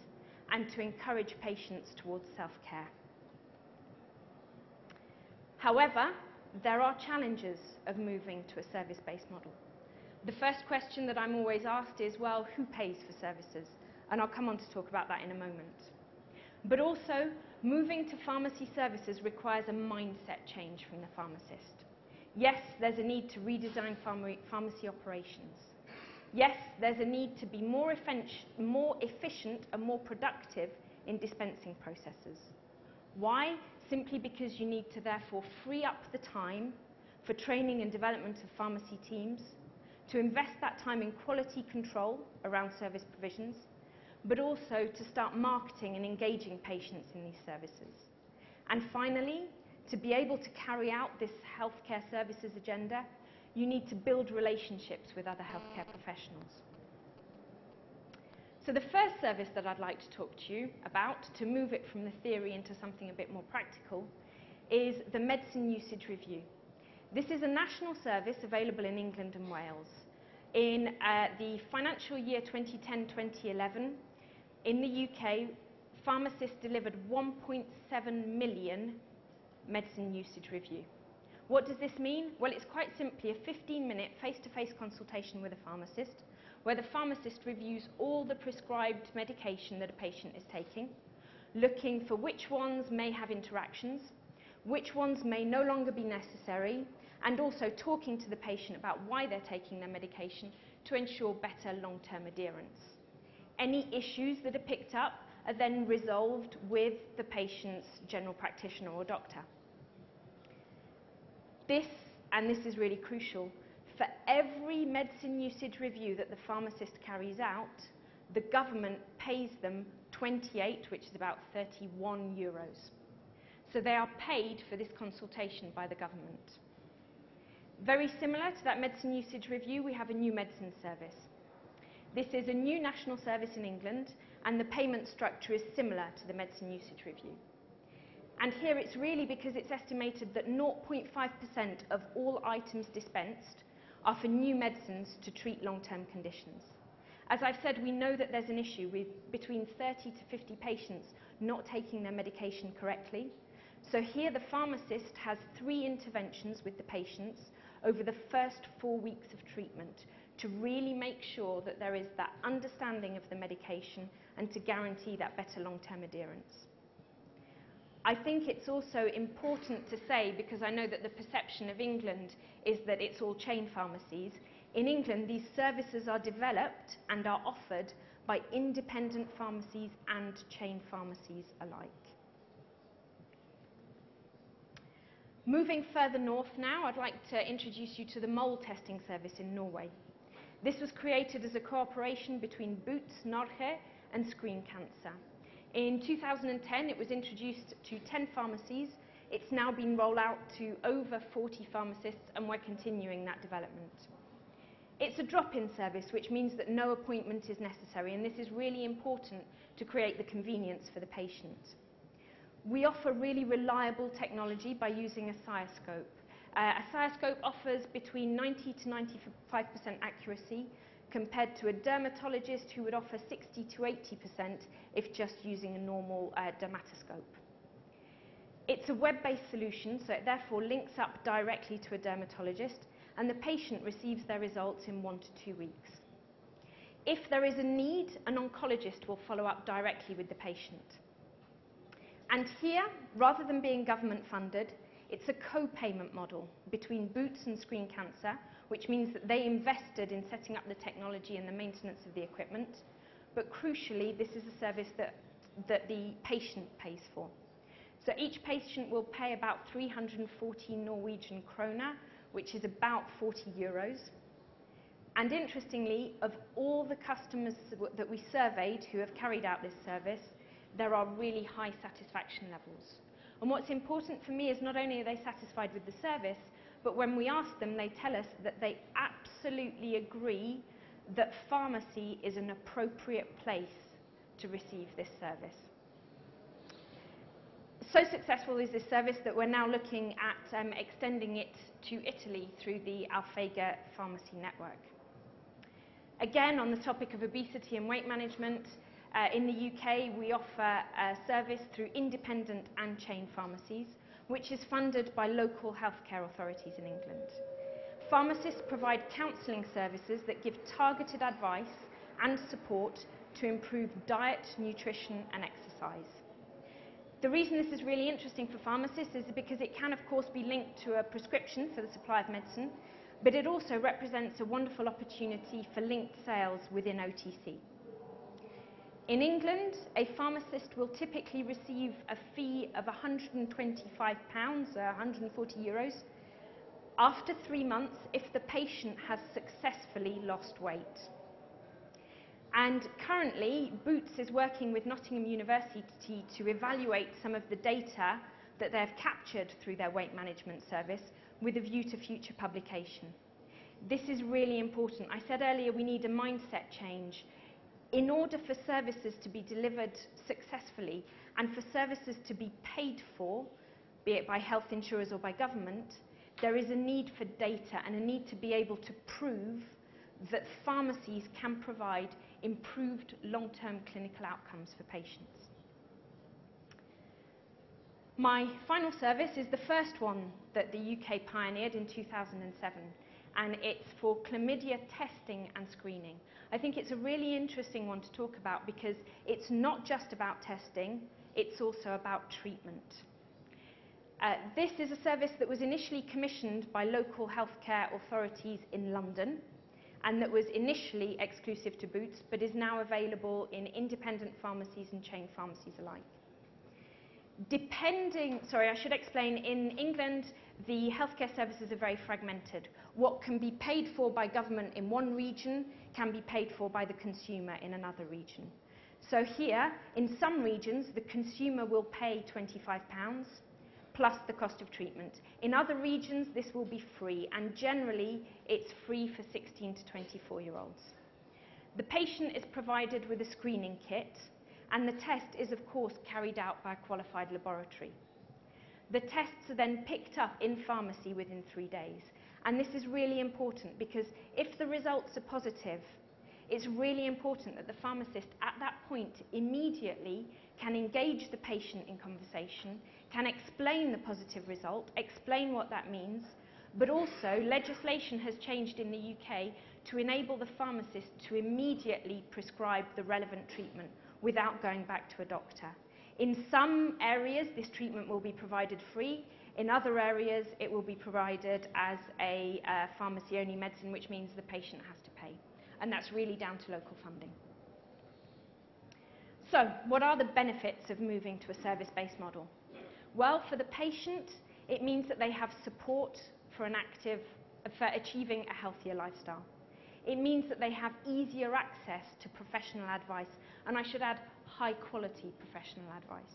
S4: and to encourage patients towards self-care. However, there are challenges of moving to a service-based model. The first question that I'm always asked is, well, who pays for services? And I'll come on to talk about that in a moment. But also, moving to pharmacy services requires a mindset change from the pharmacist. Yes, there's a need to redesign pharmacy operations. Yes, there's a need to be more efficient and more productive in dispensing processes. Why? Simply because you need to therefore free up the time for training and development of pharmacy teams, to invest that time in quality control around service provisions, but also to start marketing and engaging patients in these services. And finally, to be able to carry out this healthcare services agenda, you need to build relationships with other healthcare professionals. So the first service that I'd like to talk to you about, to move it from the theory into something a bit more practical, is the Medicine Usage Review. This is a national service available in England and Wales. In the financial year 2010-2011, in the UK, pharmacists delivered 1.7 million medicine usage review. What does this mean? Well, it's quite simply a 15-minute face-to-face consultation with a pharmacist, where the pharmacist reviews all the prescribed medication that a patient is taking, looking for which ones may have interactions, which ones may no longer be necessary, and also talking to the patient about why they're taking their medication to ensure better long-term adherence. Any issues that are picked up are then resolved with the patient's general practitioner or doctor. This is really crucial, for every medicine usage review that the pharmacist carries out, the government pays them 28, which is about 31 euros. So they are paid for this consultation by the government. Very similar to that medicine usage review, we have a new medicine service. This is a new national service in England, and the payment structure is similar to the medicine usage review. And here it's really because it's estimated that 0.5% of all items dispensed are for new medicines to treat long-term conditions. As I've said, we know that there's an issue with between 30 to 50 patients not taking their medication correctly. So here the pharmacist has 3 interventions with the patients over the first 4 weeks of treatment to really make sure that there is that understanding of the medication and to guarantee that better long-term adherence. I think it's also important to say, because I know that the perception of England is that it's all chain pharmacies. In England, these services are developed and are offered by independent pharmacies and chain pharmacies alike. Moving further north now, I'd like to introduce you to the mole testing service in Norway. This was created as a cooperation between Boots Norge and Screen Cancer. In 2010, it was introduced to 10 pharmacies. It's now been rolled out to over 40 pharmacists, and we're continuing that development. It's a drop-in service, which means that no appointment is necessary, and this is really important to create the convenience for the patient. We offer really reliable technology by using a cystoscope. A cystoscope offers between 90 to 95% accuracy, compared to a dermatologist who would offer 60 to 80% if just using a normal dermatoscope. It's a web-based solution, so it therefore links up directly to a dermatologist, and the patient receives their results in 1 to 2 weeks. If there is a need, an oncologist will follow up directly with the patient. And here, rather than being government funded, it's a co-payment model between Boots and Screen Cancer, which means that they invested in setting up the technology and the maintenance of the equipment. But crucially, this is a service that the patient pays for. So each patient will pay about 340 Norwegian kroner, which is about 40 euros. And interestingly, of all the customers that we surveyed who have carried out this service, there are really high satisfaction levels. And what's important for me is not only are they satisfied with the service, but when we ask them, they tell us that they absolutely agree that pharmacy is an appropriate place to receive this service. So successful is this service that we're now looking at extending it to Italy through the Alphega Pharmacy Network. Again, on the topic of obesity and weight management, in the UK, we offer a service through independent and chain pharmacies, which is funded by local healthcare authorities in England. Pharmacists provide counselling services that give targeted advice and support to improve diet, nutrition and exercise. The reason this is really interesting for pharmacists is because it can, of course, be linked to a prescription for the supply of medicine, but it also represents a wonderful opportunity for linked sales within OTC. In England, a pharmacist will typically receive a fee of £125, 140 euros, after 3 months if the patient has successfully lost weight. And currently, Boots is working with Nottingham University to evaluate some of the data that they have captured through their weight management service with a view to future publication. This is really important. I said earlier we need a mindset change. In order for services to be delivered successfully and for services to be paid for, be it by health insurers or by government, there is a need for data and a need to be able to prove that pharmacies can provide improved long-term clinical outcomes for patients. My final service is the first one that the UK pioneered in 2007, and it's for chlamydia testing and screening. I think it's a really interesting one to talk about because it's not just about testing, it's also about treatment. This is a service that was initially commissioned by local healthcare authorities in London, and that was initially exclusive to Boots, but is now available in independent pharmacies and chain pharmacies alike. I should explain, in England, the healthcare services are very fragmented. What can be paid for by government in one region can be paid for by the consumer in another region. So here, in some regions, the consumer will pay £25 plus the cost of treatment. In other regions, this will be free, and generally, it's free for 16 to 24-year-olds. The patient is provided with a screening kit, and the test is, of course, carried out by a qualified laboratory. The tests are then picked up in pharmacy within 3 days. And this is really important because if the results are positive, it's really important that the pharmacist at that point immediately can engage the patient in conversation, can explain the positive result, explain what that means, but also legislation has changed in the UK to enable the pharmacist to immediately prescribe the relevant treatment without going back to a doctor. In some areas, this treatment will be provided free. In other areas, it will be provided as a pharmacy-only medicine, which means the patient has to pay. And that's really down to local funding. So, what are the benefits of moving to a service-based model? Well, for the patient, it means that they have support for achieving a healthier lifestyle. It means that they have easier access to professional advice, and I should add, high-quality professional advice.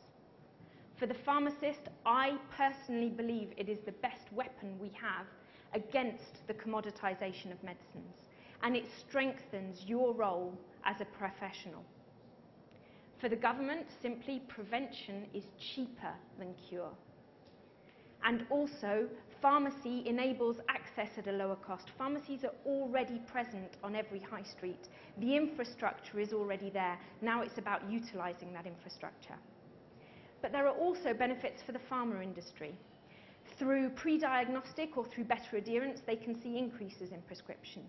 S4: For the pharmacist, I personally believe it is the best weapon we have against the commoditization of medicines, and it strengthens your role as a professional. For the government, simply prevention is cheaper than cure. And also, pharmacy enables access at a lower cost. Pharmacies are already present on every high street. The infrastructure is already there. Now it's about utilising that infrastructure. But there are also benefits for the pharma industry. Through pre-diagnostic or through better adherence, they can see increases in prescription.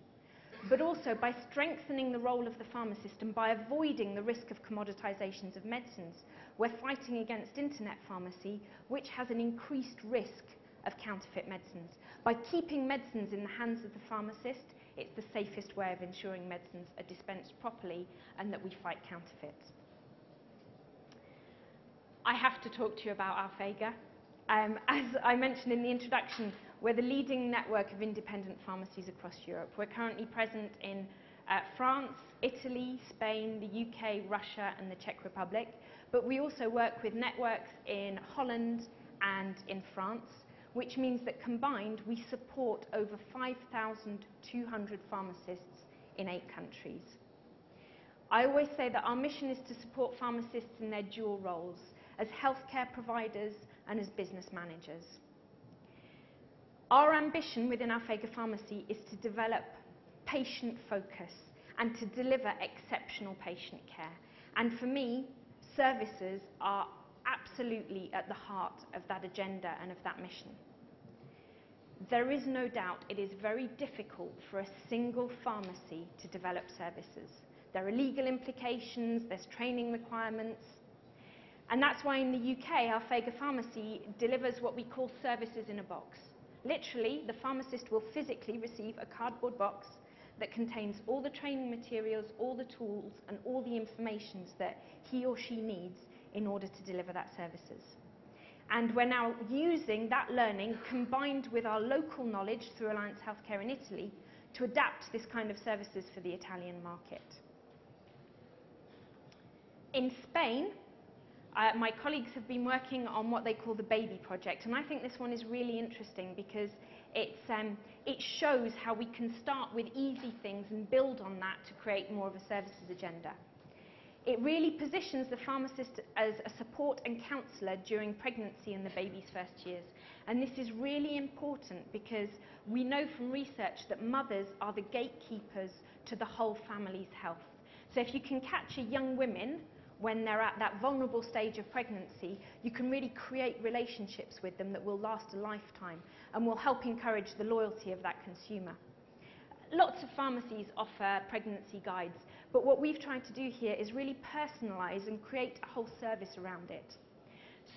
S4: But also by strengthening the role of the pharmacist and by avoiding the risk of commoditizations of medicines, we're fighting against internet pharmacy, which has an increased risk of counterfeit medicines. By keeping medicines in the hands of the pharmacist, it's the safest way of ensuring medicines are dispensed properly and that we fight counterfeits. I have to talk to you about Alphega. As I mentioned in the introduction, we're the leading network of independent pharmacies across Europe. We're currently present in France, Italy, Spain, the UK, Russia, and the Czech Republic. But we also work with networks in Holland and in France, which means that combined we support over 5,200 pharmacists in 8 countries. I always say that our mission is to support pharmacists in their dual roles, as healthcare providers and as business managers. Our ambition within Alphega Pharmacy is to develop patient focus and to deliver exceptional patient care. And for me, services are absolutely at the heart of that agenda and of that mission. There is no doubt it is very difficult for a single pharmacy to develop services. There are legal implications, there's training requirements, and that's why in the UK, Alphega Pharmacy delivers what we call services in a box. Literally, the pharmacist will physically receive a cardboard box that contains all the training materials, all the tools, and all the information that he or she needs in order to deliver that services. And we're now using that learning combined with our local knowledge through Alliance Healthcare in Italy to adapt this kind of services for the Italian market. In Spain, my colleagues have been working on what they call the Baby Project, and I think this one is really interesting because it shows how we can start with easy things and build on that to create more of a services agenda. It really positions the pharmacist as a support and counsellor during pregnancy and the baby's first years. And this is really important because we know from research that mothers are the gatekeepers to the whole family's health. So if you can capture young women when they're at that vulnerable stage of pregnancy, you can really create relationships with them that will last a lifetime and will help encourage the loyalty of that consumer. Lots of pharmacies offer pregnancy guides, But what we've tried to do here is really personalise and create a whole service around it.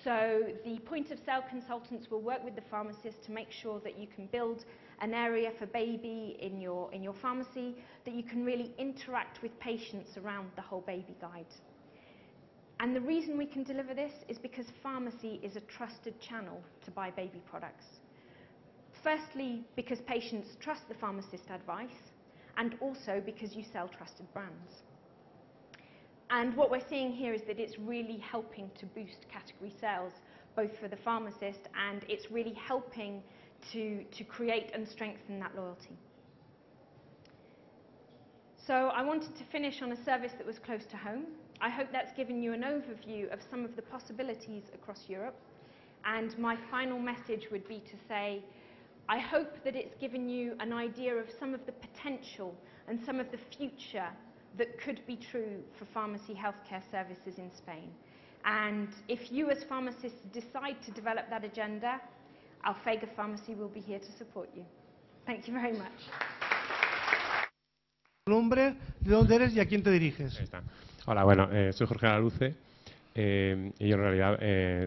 S4: So the point-of-sale consultants will work with the pharmacist to make sure that you can build an area for baby in your pharmacy, that you can really interact with patients around the whole baby guide. And the reason we can deliver this is because pharmacy is a trusted channel to buy baby products. Firstly, because patients trust the pharmacist advice, and also because you sell trusted brands. And what we're seeing here is that it's really helping to boost category sales, both for the pharmacist, and it's really helping to create and strengthen that loyalty. So I wanted to finish on a service that was close to home. I hope that's given you an overview of some of the possibilities across Europe. And my final message would be to say, I hope that it's given you an idea of some of the potential and some of the future that could be true for pharmacy healthcare services in Spain. And if you as pharmacists decide to develop that agenda, Alfega Pharmacy will be here to support you. Thank you very much.
S1: Tu nombre, de dónde eres y a quién te diriges.
S5: Ahí está. Hola, bueno, soy Jorge Laluce y yo en realidad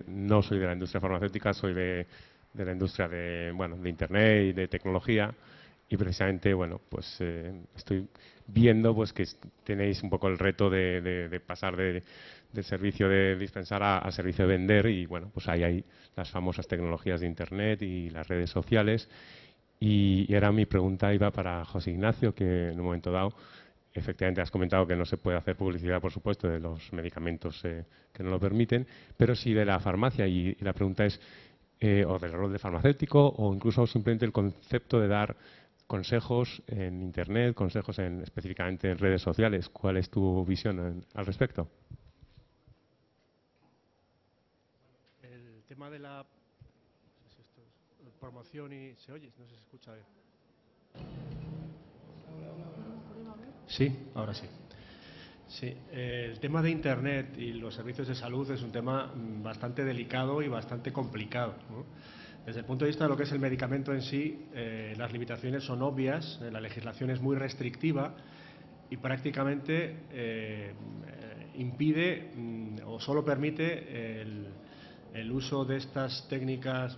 S5: no soy de la industria farmacéutica, soy de la industria de Internet y de tecnología. Y precisamente, bueno, pues estoy viendo pues que tenéis un poco el reto de pasar del servicio de dispensar al servicio de vender, y bueno, pues ahí hay las famosas tecnologías de Internet y las redes sociales. Y ahora mi pregunta iba para José Ignacio, que en un momento dado, efectivamente has comentado que no se puede hacer publicidad, por supuesto, de los medicamentos que no lo permiten, pero sí de la farmacia, y la pregunta es, o del rol de farmacéutico, o incluso simplemente el concepto de dar consejos en Internet, consejos específicamente en redes sociales. ¿Cuál es tu visión al respecto?
S3: El tema de la promoción y se oye, no sé si se escucha bien. Sí, ahora sí. Sí, el tema de Internet y los servicios de salud es un tema bastante delicado y bastante complicado, ¿no? Desde el punto de vista de lo que es el medicamento en sí, las limitaciones son obvias, la legislación es muy restrictiva y prácticamente impide o solo permite el uso de estas técnicas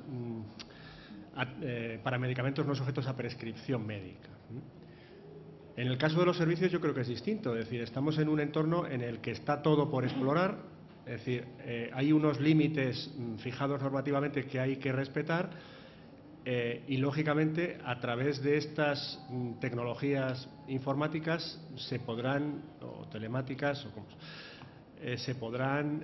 S3: para medicamentos no sujetos a prescripción médica. En el caso de los servicios yo creo que es distinto, es decir, estamos en un entorno en el que está todo por explorar. Es decir, hay unos límites fijados normativamente que hay que respetar y, lógicamente, a través de estas tecnologías informáticas se podrán, o telemáticas, se podrán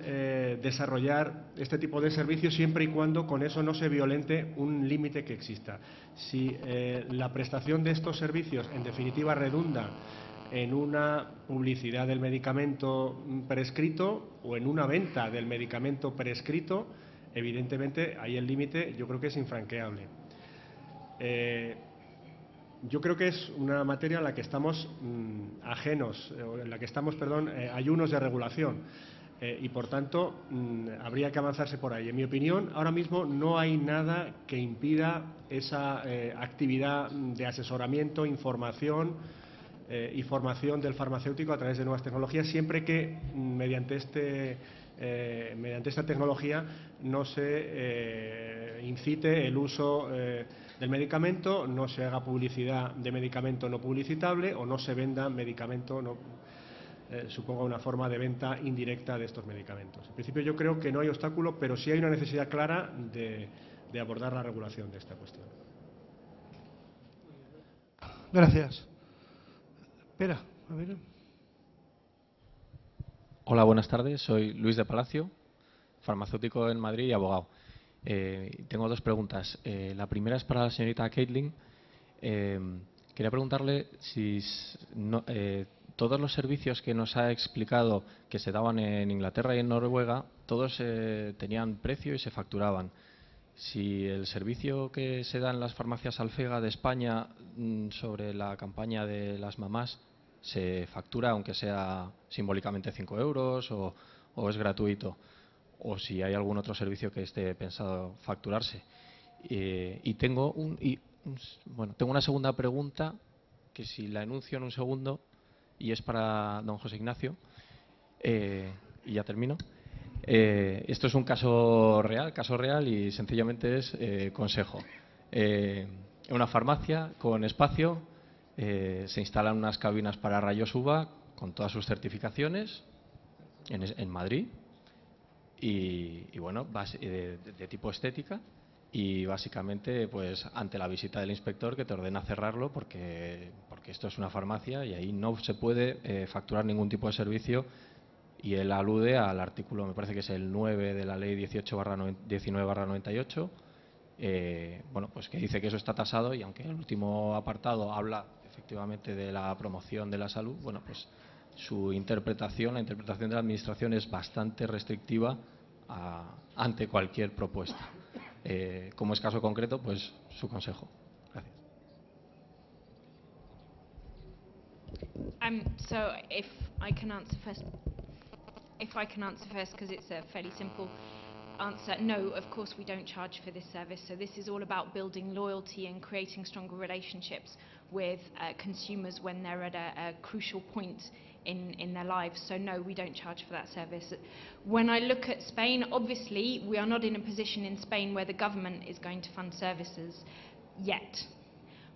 S3: desarrollar este tipo de servicios siempre y cuando con eso no se violente un límite que exista. Si la prestación de estos servicios, en definitiva, redunda en una publicidad del medicamento prescrito o en una venta del medicamento prescrito, evidentemente ahí el límite yo creo que es infranqueable. Yo creo que es una materia en la que estamos ajenos, en la que estamos, ayunos de regulación, y por tanto habría que avanzarse por ahí. En mi opinión, ahora mismo no hay nada que impida esa actividad de asesoramiento, información y formación del farmacéutico a través de nuevas tecnologías, siempre que mediante esta tecnología no se incite el uso del medicamento, no se haga publicidad de medicamento no publicitable o no se venda medicamento suponga una forma de venta indirecta de estos medicamentos. En principio yo creo que no hay obstáculo, pero sí hay una necesidad clara de abordar la regulación de esta cuestión.
S1: Gracias. Espera, a ver.
S6: Hola, buenas tardes. Soy Luis de Palacio, farmacéutico en Madrid y abogado. Tengo dos preguntas. La primera es para la señorita Caitlin. Quería preguntarle si todos los servicios que nos ha explicado que se daban en Inglaterra y en Noruega, todos tenían precio y se facturaban. Si el servicio que se da en las farmacias Alfega de España sobre la campaña de las mamás se factura, aunque sea simbólicamente 5 euros, o es gratuito, o si hay algún otro servicio que esté pensado facturarse. Y tengo una segunda pregunta, que si la enuncio en un segundo, y es para don José Ignacio. Y ya termino. Esto es un caso real y sencillamente es consejo. En una farmacia con espacio se instalan unas cabinas para rayos UVA con todas sus certificaciones en Madrid y bueno, de tipo estética, y básicamente pues ante la visita del inspector que te ordena cerrarlo porque esto es una farmacia y ahí no se puede facturar ningún tipo de servicio, y él alude al artículo, me parece que es el 9 de la ley 19/98, bueno, pues que dice que eso está tasado, y aunque el último apartado habla efectivamente de la promoción de la salud, bueno, pues su interpretación, la interpretación de la Administración es bastante restrictiva ante cualquier propuesta. Como es caso concreto, pues su consejo. Gracias.
S4: So if I can answer first, because it's a fairly simple answer. No, of course we don't charge for this service. So this is all about building loyalty and creating stronger relationships with consumers when they're at a crucial point in their lives. So no, we don't charge for that service. When I look at Spain, obviously we are not in a position in Spain where the government is going to fund services yet.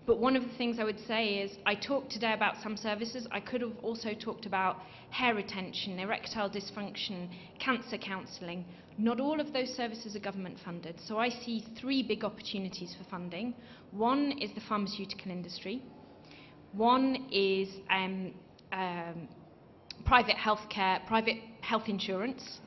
S4: But one of the things I would say is, I talked today about some services. I could have also talked about hair retention, erectile dysfunction, cancer counselling. Not all of those services are government funded. So I see three big opportunities for funding. One is the pharmaceutical industry. One is private healthcare, private health insurance.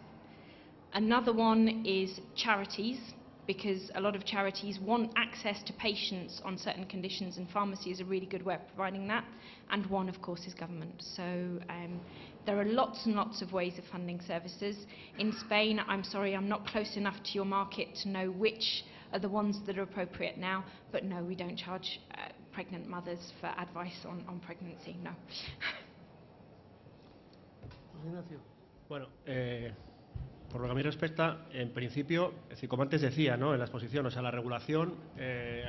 S4: Another one is charities, because a lot of charities want access to patients on certain conditions, and pharmacy is a really good way of providing that. And one, of course, is government. So there are lots and lots of ways of funding services. In Spain, I'm sorry, I'm not close enough to your market to know which are the ones that are appropriate now, but no, we don't charge pregnant mothers for advice on pregnancy, no.
S3: Bueno, por lo que a mí respecta, en principio, es decir, como antes decía, ¿no?, en la exposición, o sea, la regulación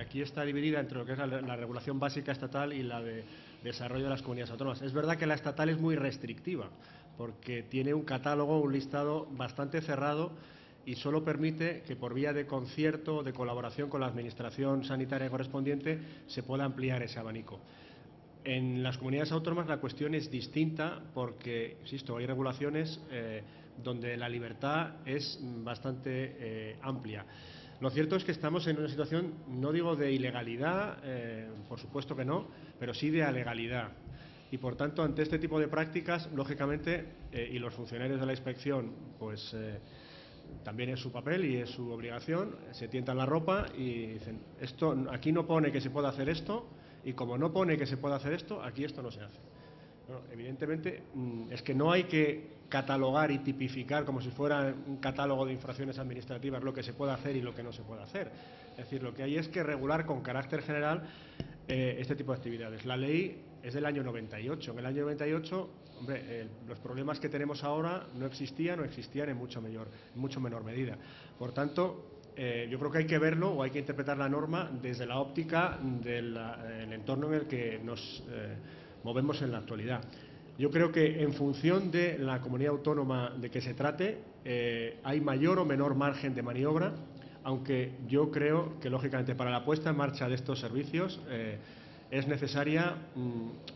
S3: aquí está dividida entre lo que es la regulación básica estatal y la de desarrollo de las comunidades autónomas. Es verdad que la estatal es muy restrictiva, porque tiene un catálogo, un listado bastante cerrado, y solo permite que por vía de concierto, de colaboración con la administración sanitaria correspondiente, se pueda ampliar ese abanico. En las comunidades autónomas la cuestión es distinta porque, insisto, hay regulaciones donde la libertad es bastante amplia. Lo cierto es que estamos en una situación, no digo de ilegalidad, por supuesto que no, pero sí de alegalidad. Y por tanto, ante este tipo de prácticas, lógicamente, y los funcionarios de la inspección, pues también es su papel y es su obligación, se tientan la ropa y dicen, aquí no pone que se pueda hacer esto, y como no pone que se pueda hacer esto, aquí esto no se hace. Bueno, evidentemente es que no hay que catalogar y tipificar como si fuera un catálogo de infracciones administrativas lo que se puede hacer y lo que no se puede hacer. Es decir, lo que hay es que regular con carácter general este tipo de actividades. La ley es del año 98. En el año 98, hombre, los problemas que tenemos ahora no existían o existían en mucho menor medida. Por tanto, yo creo que hay que verlo o hay que interpretar la norma desde la óptica del entorno en el que nos movemos en la actualidad. Yo creo que en función de la comunidad autónoma de que se trate, hay mayor o menor margen de maniobra, aunque yo creo que, lógicamente, para la puesta en marcha de estos servicios es necesaria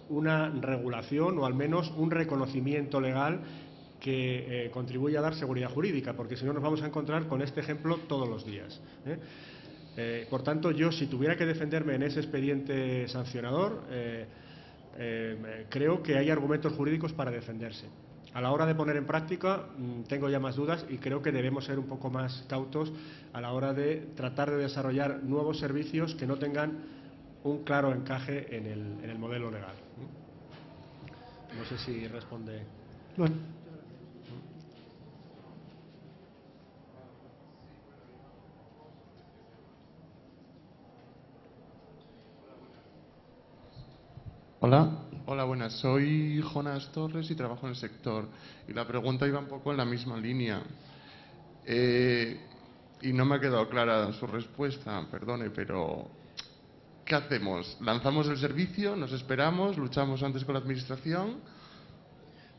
S3: una regulación o al menos un reconocimiento legal que contribuya a dar seguridad jurídica, porque si no nos vamos a encontrar con este ejemplo todos los días. Por tanto, yo, si tuviera que defenderme en ese expediente sancionador, creo que hay argumentos jurídicos para defenderse. A la hora de poner en práctica, tengo ya más dudas y creo que debemos ser un poco más cautos a la hora de tratar de desarrollar nuevos servicios que no tengan un claro encaje en el modelo legal. No sé si responde.
S1: Bueno.
S7: Hola, buenas. Soy Jonas Torres y trabajo en el sector. Y la pregunta iba un poco en la misma línea. Y no me ha quedado clara su respuesta, perdone, pero ¿qué hacemos? ¿Lanzamos el servicio? ¿Nos esperamos? ¿Luchamos antes con la administración?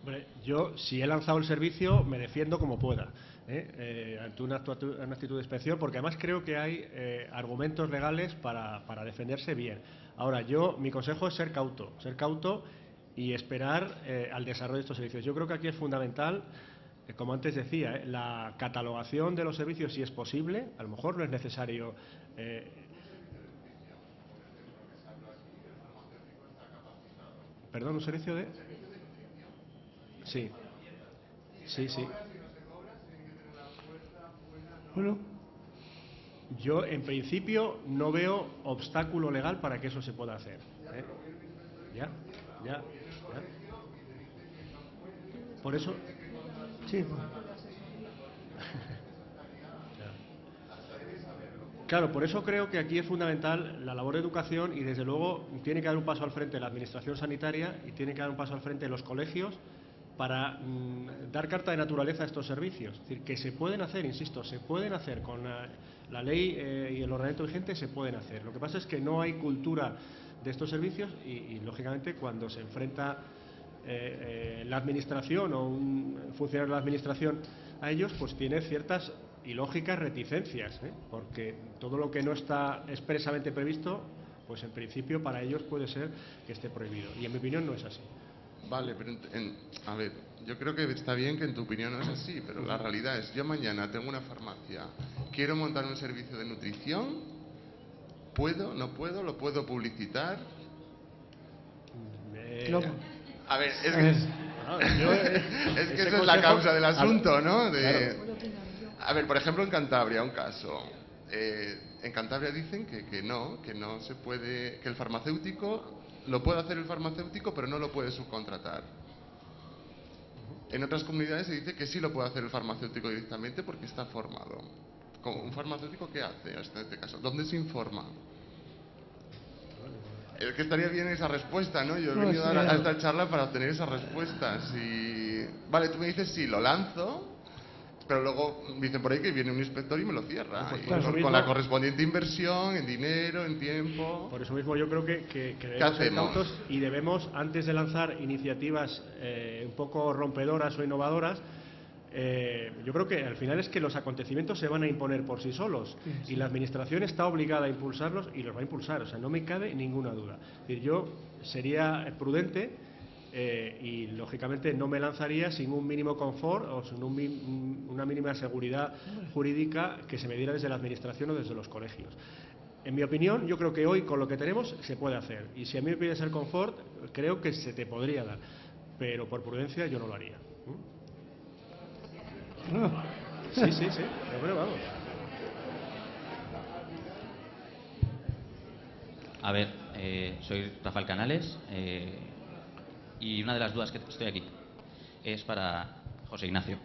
S3: Hombre, yo, si he lanzado el servicio, me defiendo como pueda, ante una actitud de inspección, porque además creo que hay argumentos legales para defenderse bien. Ahora, mi consejo es ser cauto y esperar al desarrollo de estos servicios. Yo creo que aquí es fundamental, como antes decía, la catalogación de los servicios, si es posible. A lo mejor no es necesario. ¿Perdón, un servicio de? Sí. Sí.
S1: Bueno,
S3: Yo, en principio, no veo obstáculo legal para que eso se pueda hacer. Ya. Por eso.
S1: sí.
S3: Claro, por eso creo que aquí es fundamental la labor de educación y, desde luego, tiene que dar un paso al frente la administración sanitaria y tiene que dar un paso al frente los colegios para dar carta de naturaleza a estos servicios. Es decir, que se pueden hacer, insisto, se pueden hacer con la ley y el ordenamiento vigente, se pueden hacer. Lo que pasa es que no hay cultura de estos servicios y lógicamente, cuando se enfrenta la administración o un funcionario de la administración a ellos, pues tiene ciertas y lógicas reticencias, porque todo lo que no está expresamente previsto, pues en principio para ellos puede ser que esté prohibido. Y en mi opinión no es así.
S7: Vale, pero a ver, yo creo que está bien que en tu opinión no es así, pero la realidad es, yo mañana tengo una farmacia, quiero montar un servicio de nutrición, ¿puedo? ¿No puedo? ¿Lo puedo publicitar?
S1: No.
S7: A ver, es que esa es la causa del asunto, ¿no? A ver, por ejemplo, en Cantabria, un caso. En Cantabria dicen que no se puede, que el farmacéutico lo puede hacer el farmacéutico, pero no lo puede subcontratar. En otras comunidades se dice que sí lo puede hacer el farmacéutico directamente porque está formado. ¿Un farmacéutico qué hace en este caso? ¿Dónde se informa? Es que estaría bien esa respuesta, ¿no? Yo he venido a esta charla para obtener esas respuestas. Vale, tú me dices, sí, lo lanzo, pero luego dicen por ahí que viene un inspector y me lo cierra. Con la correspondiente inversión, en dinero, en tiempo.
S3: Por eso mismo yo creo que debemos ser cautos y debemos, antes de lanzar iniciativas un poco rompedoras o innovadoras, yo creo que al final es que los acontecimientos se van a imponer por sí solos, y la administración está obligada a impulsarlos y los va a impulsar, o sea, no me cabe ninguna duda. Es decir, yo sería prudente y lógicamente no me lanzaría sin un mínimo confort o sin una mínima seguridad jurídica que se me diera desde la administración o desde los colegios. En mi opinión, yo creo que hoy, con lo que tenemos, se puede hacer, y si a mí me pides el confort, creo que se te podría dar, pero por prudencia yo no lo haría. Sí, yo creo, vamos.
S8: A ver, soy Rafael Canales y una de las dudas que estoy aquí es para José Ignacio.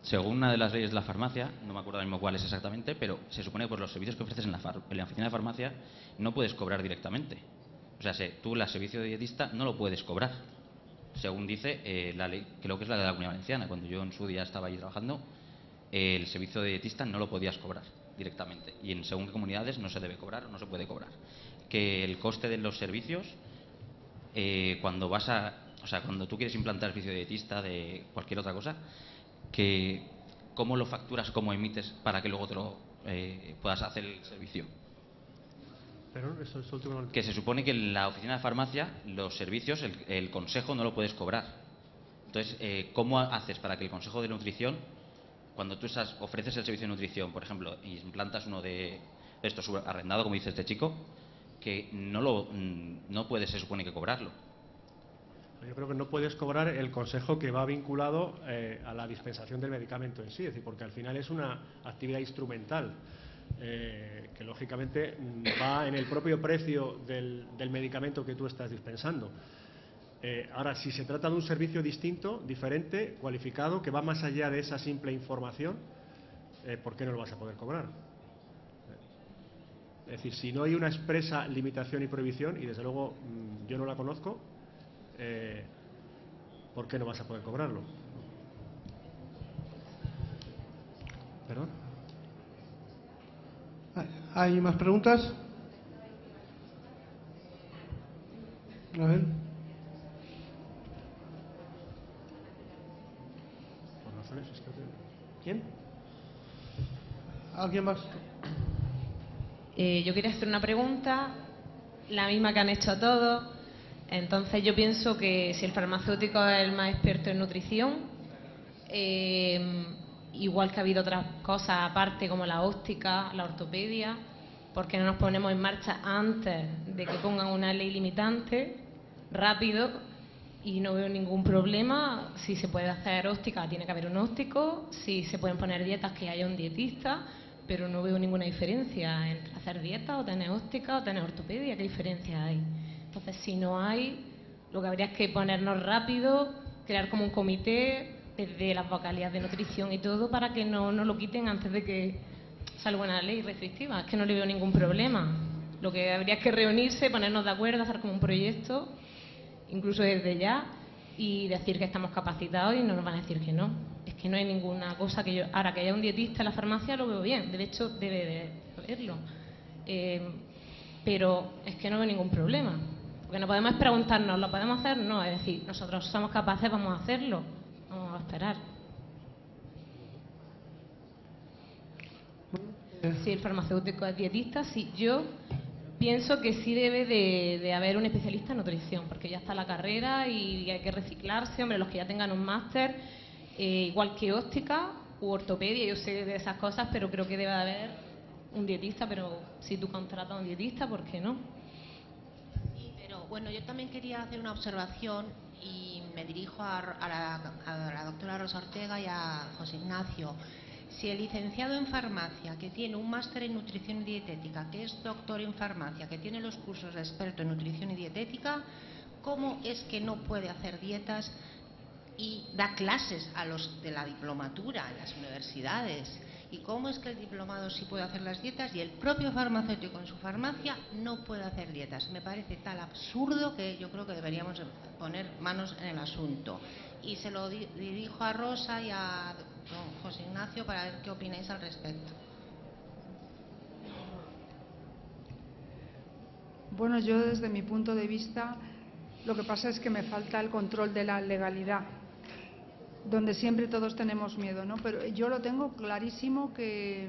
S8: Según una de las leyes de la farmacia, no me acuerdo ahora mismo cuál es exactamente, pero se supone que por los servicios que ofreces en la oficina de farmacia no puedes cobrar directamente. O sea, tú el servicio de dietista no lo puedes cobrar, según dice la ley, creo que es la de la Comunidad Valenciana. Cuando yo en su día estaba allí trabajando, el servicio de dietista no lo podías cobrar directamente, y en según qué comunidades no se debe cobrar o no se puede cobrar. Que el coste de los servicios, cuando cuando tú quieres implantar el servicio de dietista, de cualquier otra cosa, que cómo lo facturas, cómo emites para que luego te lo puedas hacer el servicio.
S3: Pero eso es último.
S8: Que se supone que en la oficina de farmacia los servicios, el consejo no lo puedes cobrar. Entonces, ¿cómo haces para que el consejo de nutrición, cuando tú ofreces el servicio de nutrición, por ejemplo, y implantas uno de estos arrendado, como dice este chico, que no puedes, se supone, que cobrarlo?
S3: Yo creo que no puedes cobrar el consejo que va vinculado a la dispensación del medicamento en sí, es decir, porque al final es una actividad instrumental que lógicamente va en el propio precio del medicamento que tú estás dispensando. Ahora, si se trata de un servicio distinto, diferente, cualificado, que va más allá de esa simple información, ¿por qué no lo vas a poder cobrar? Es decir, si no hay una expresa limitación y prohibición, y desde luego yo no la conozco, ¿por qué no vas a poder cobrarlo? ¿Perdón?
S1: ¿Hay más preguntas? A ver. ¿Alguien más?
S9: Yo quería hacer una pregunta, la misma que han hecho todos. Entonces yo pienso que si el farmacéutico es el más experto en nutrición, igual que ha habido otras cosas aparte como la óptica, la ortopedia, ¿por qué no nos ponemos en marcha antes de que pongan una ley limitante, rápido? Y no veo ningún problema. Si se puede hacer óptica, tiene que haber un óptico. Si se pueden poner dietas, que haya un dietista. Pero no veo ninguna diferencia entre hacer dieta o tener óptica o tener ortopedia. ¿Qué diferencia hay? Entonces, si no hay, lo que habría es que ponernos rápido, crear como un comité desde las vocalías de nutrición y todo para que no lo quiten antes de que salga una ley restrictiva. Es que no le veo ningún problema. Lo que habría es que reunirse, ponernos de acuerdo, hacer como un proyecto, incluso desde ya, y decir que estamos capacitados y no nos van a decir que no. Es que no hay ninguna cosa que yo... Ahora, que haya un dietista en la farmacia lo veo bien, de hecho debe de haberlo. Pero es que no veo ningún problema. Porque no podemos preguntarnos, ¿lo podemos hacer? No, es decir, nosotros somos capaces, vamos a hacerlo. Vamos a esperar. Si el farmacéutico es dietista, sí, yo pienso que sí debe de haber un especialista en nutrición, porque ya está la carrera y hay que reciclarse. Hombre, los que ya tengan un máster, igual que óptica u ortopedia, yo sé de esas cosas, pero creo que debe haber un dietista. Pero si tú contratas a un dietista, ¿por qué no?
S10: Sí, pero bueno, yo también quería hacer una observación y me dirijo a la doctora Rosa Ortega y a José Ignacio. Si el licenciado en farmacia, que tiene un máster en nutrición y dietética, que es doctor en farmacia, que tiene los cursos de experto en nutrición y dietética, ¿cómo es que no puede hacer dietas y da clases a los de la diplomatura en las universidades? ¿Y cómo es que el diplomado sí puede hacer las dietas y el propio farmacéutico en su farmacia no puede hacer dietas? Me parece tal absurdo que yo creo que deberíamos poner manos en el asunto. Y se lo dirijo a Rosa y a don José Ignacio para ver qué opináis al respecto.
S2: Bueno, yo desde mi punto de vista, lo que pasa es que me falta el control de la legalidad, donde siempre todos tenemos miedo, ¿no? Pero yo lo tengo clarísimo que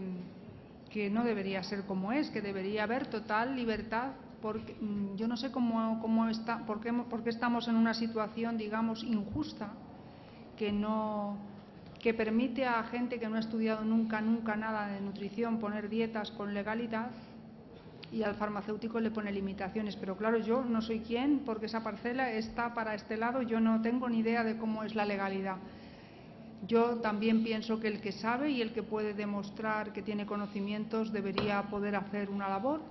S2: no debería ser como es, que debería haber total libertad, porque yo no sé cómo está, por qué estamos en una situación, digamos, injusta, que permite a gente que no ha estudiado nunca nada de nutrición poner dietas con legalidad, y al farmacéutico le pone limitaciones. Pero claro, yo no soy quien, porque esa parcela está para este lado, yo no tengo ni idea de cómo es la legalidad. Yo también pienso que el que sabe y el que puede demostrar que tiene conocimientos debería poder hacer una labor.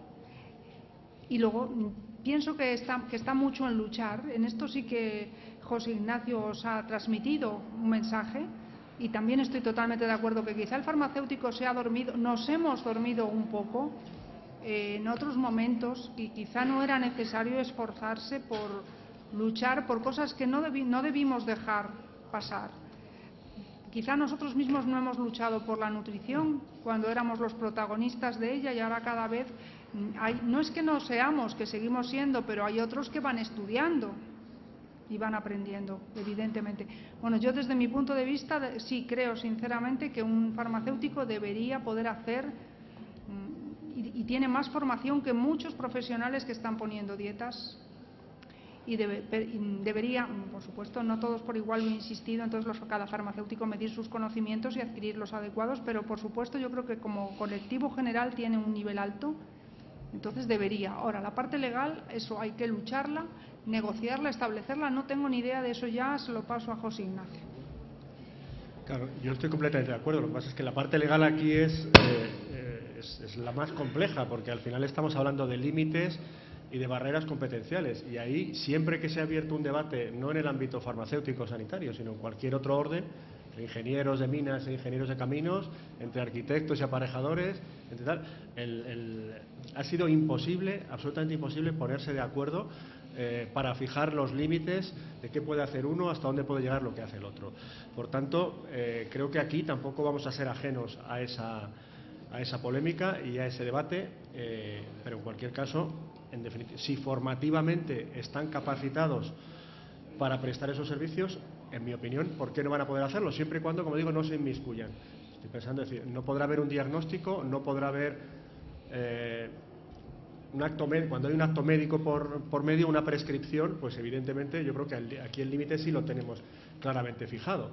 S2: Y luego pienso que está mucho en luchar. En esto sí que José Ignacio os ha transmitido un mensaje, y también estoy totalmente de acuerdo que quizá el farmacéutico se ha dormido, nos hemos dormido un poco en otros momentos, y quizá no era necesario esforzarse por luchar por cosas que no debimos dejar pasar. Quizá nosotros mismos no hemos luchado por la nutrición cuando éramos los protagonistas de ella, y ahora cada vez no es que no seamos, que seguimos siendo, pero hay otros que van estudiando y van aprendiendo, evidentemente. Bueno, yo desde mi punto de vista sí creo sinceramente que un farmacéutico debería poder hacer y tiene más formación que muchos profesionales que están poniendo dietas. Y debería, por supuesto, no todos por igual, lo he insistido, entonces cada farmacéutico medir sus conocimientos y adquirir los adecuados, pero por supuesto yo creo que como colectivo general tiene un nivel alto, entonces debería. Ahora, la parte legal, eso hay que lucharla, negociarla, establecerla, no tengo ni idea de eso, ya se lo paso a José Ignacio.
S3: Claro, yo estoy completamente de acuerdo, lo que pasa es que la parte legal aquí es la más compleja, porque al final estamos hablando de límites y de barreras competenciales, y ahí siempre que se ha abierto un debate, no en el ámbito farmacéutico sanitario, sino en cualquier otro orden, entre ingenieros de minas e ingenieros de caminos, entre arquitectos y aparejadores, entre tal, ha sido imposible, absolutamente imposible, ponerse de acuerdo para fijar los límites de qué puede hacer uno, hasta dónde puede llegar lo que hace el otro. Por tanto, creo que aquí tampoco vamos a ser ajenos a esa polémica y a ese debate, pero en cualquier caso, en definitiva, si formativamente están capacitados para prestar esos servicios, en mi opinión, ¿por qué no van a poder hacerlo? Siempre y cuando, como digo, no se inmiscuyan. Estoy pensando, es decir, no podrá haber un diagnóstico, no podrá haber un acto cuando hay un acto médico por medio, una prescripción, pues evidentemente yo creo que aquí el límite sí lo tenemos claramente fijado.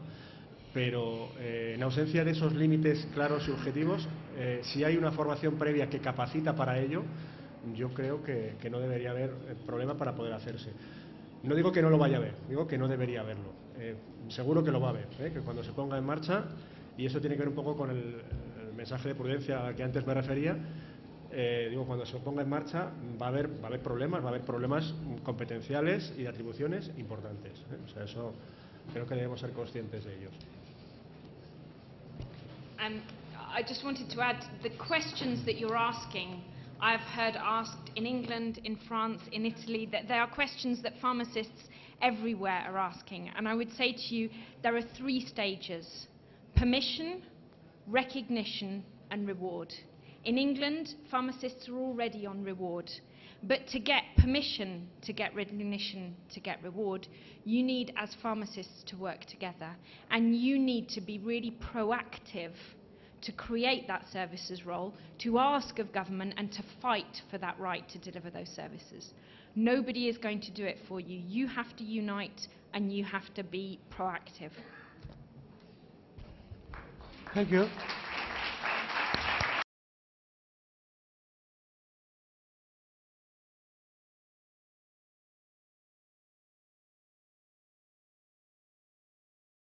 S3: Pero en ausencia de esos límites claros y objetivos, si hay una formación previa que capacita para ello, yo creo que no debería haber problema para poder hacerse. No digo que no lo vaya a haber, digo que no debería haberlo. Seguro que lo va a haber, que cuando se ponga en marcha, y eso tiene que ver un poco con el mensaje de prudencia al que antes me refería, digo, cuando se ponga en marcha va a haber problemas competenciales y de atribuciones importantes. O sea, eso creo que debemos ser conscientes de ellos.
S4: I just wanted to add, the questions that you're asking, I've heard asked in England, in France, in Italy, that there are questions that pharmacists everywhere are asking. And I would say to you, there are 3 stages: permission, recognition, and reward. In England, pharmacists are already on reward. But to get permission, to get recognition, to get reward, you need, as pharmacists, to work together. And you need to be really proactive to create that services role, to ask of government and to fight for that right to deliver those services. Nobody is going to do it for you. You have to unite and you have to be proactive.
S1: Thank you.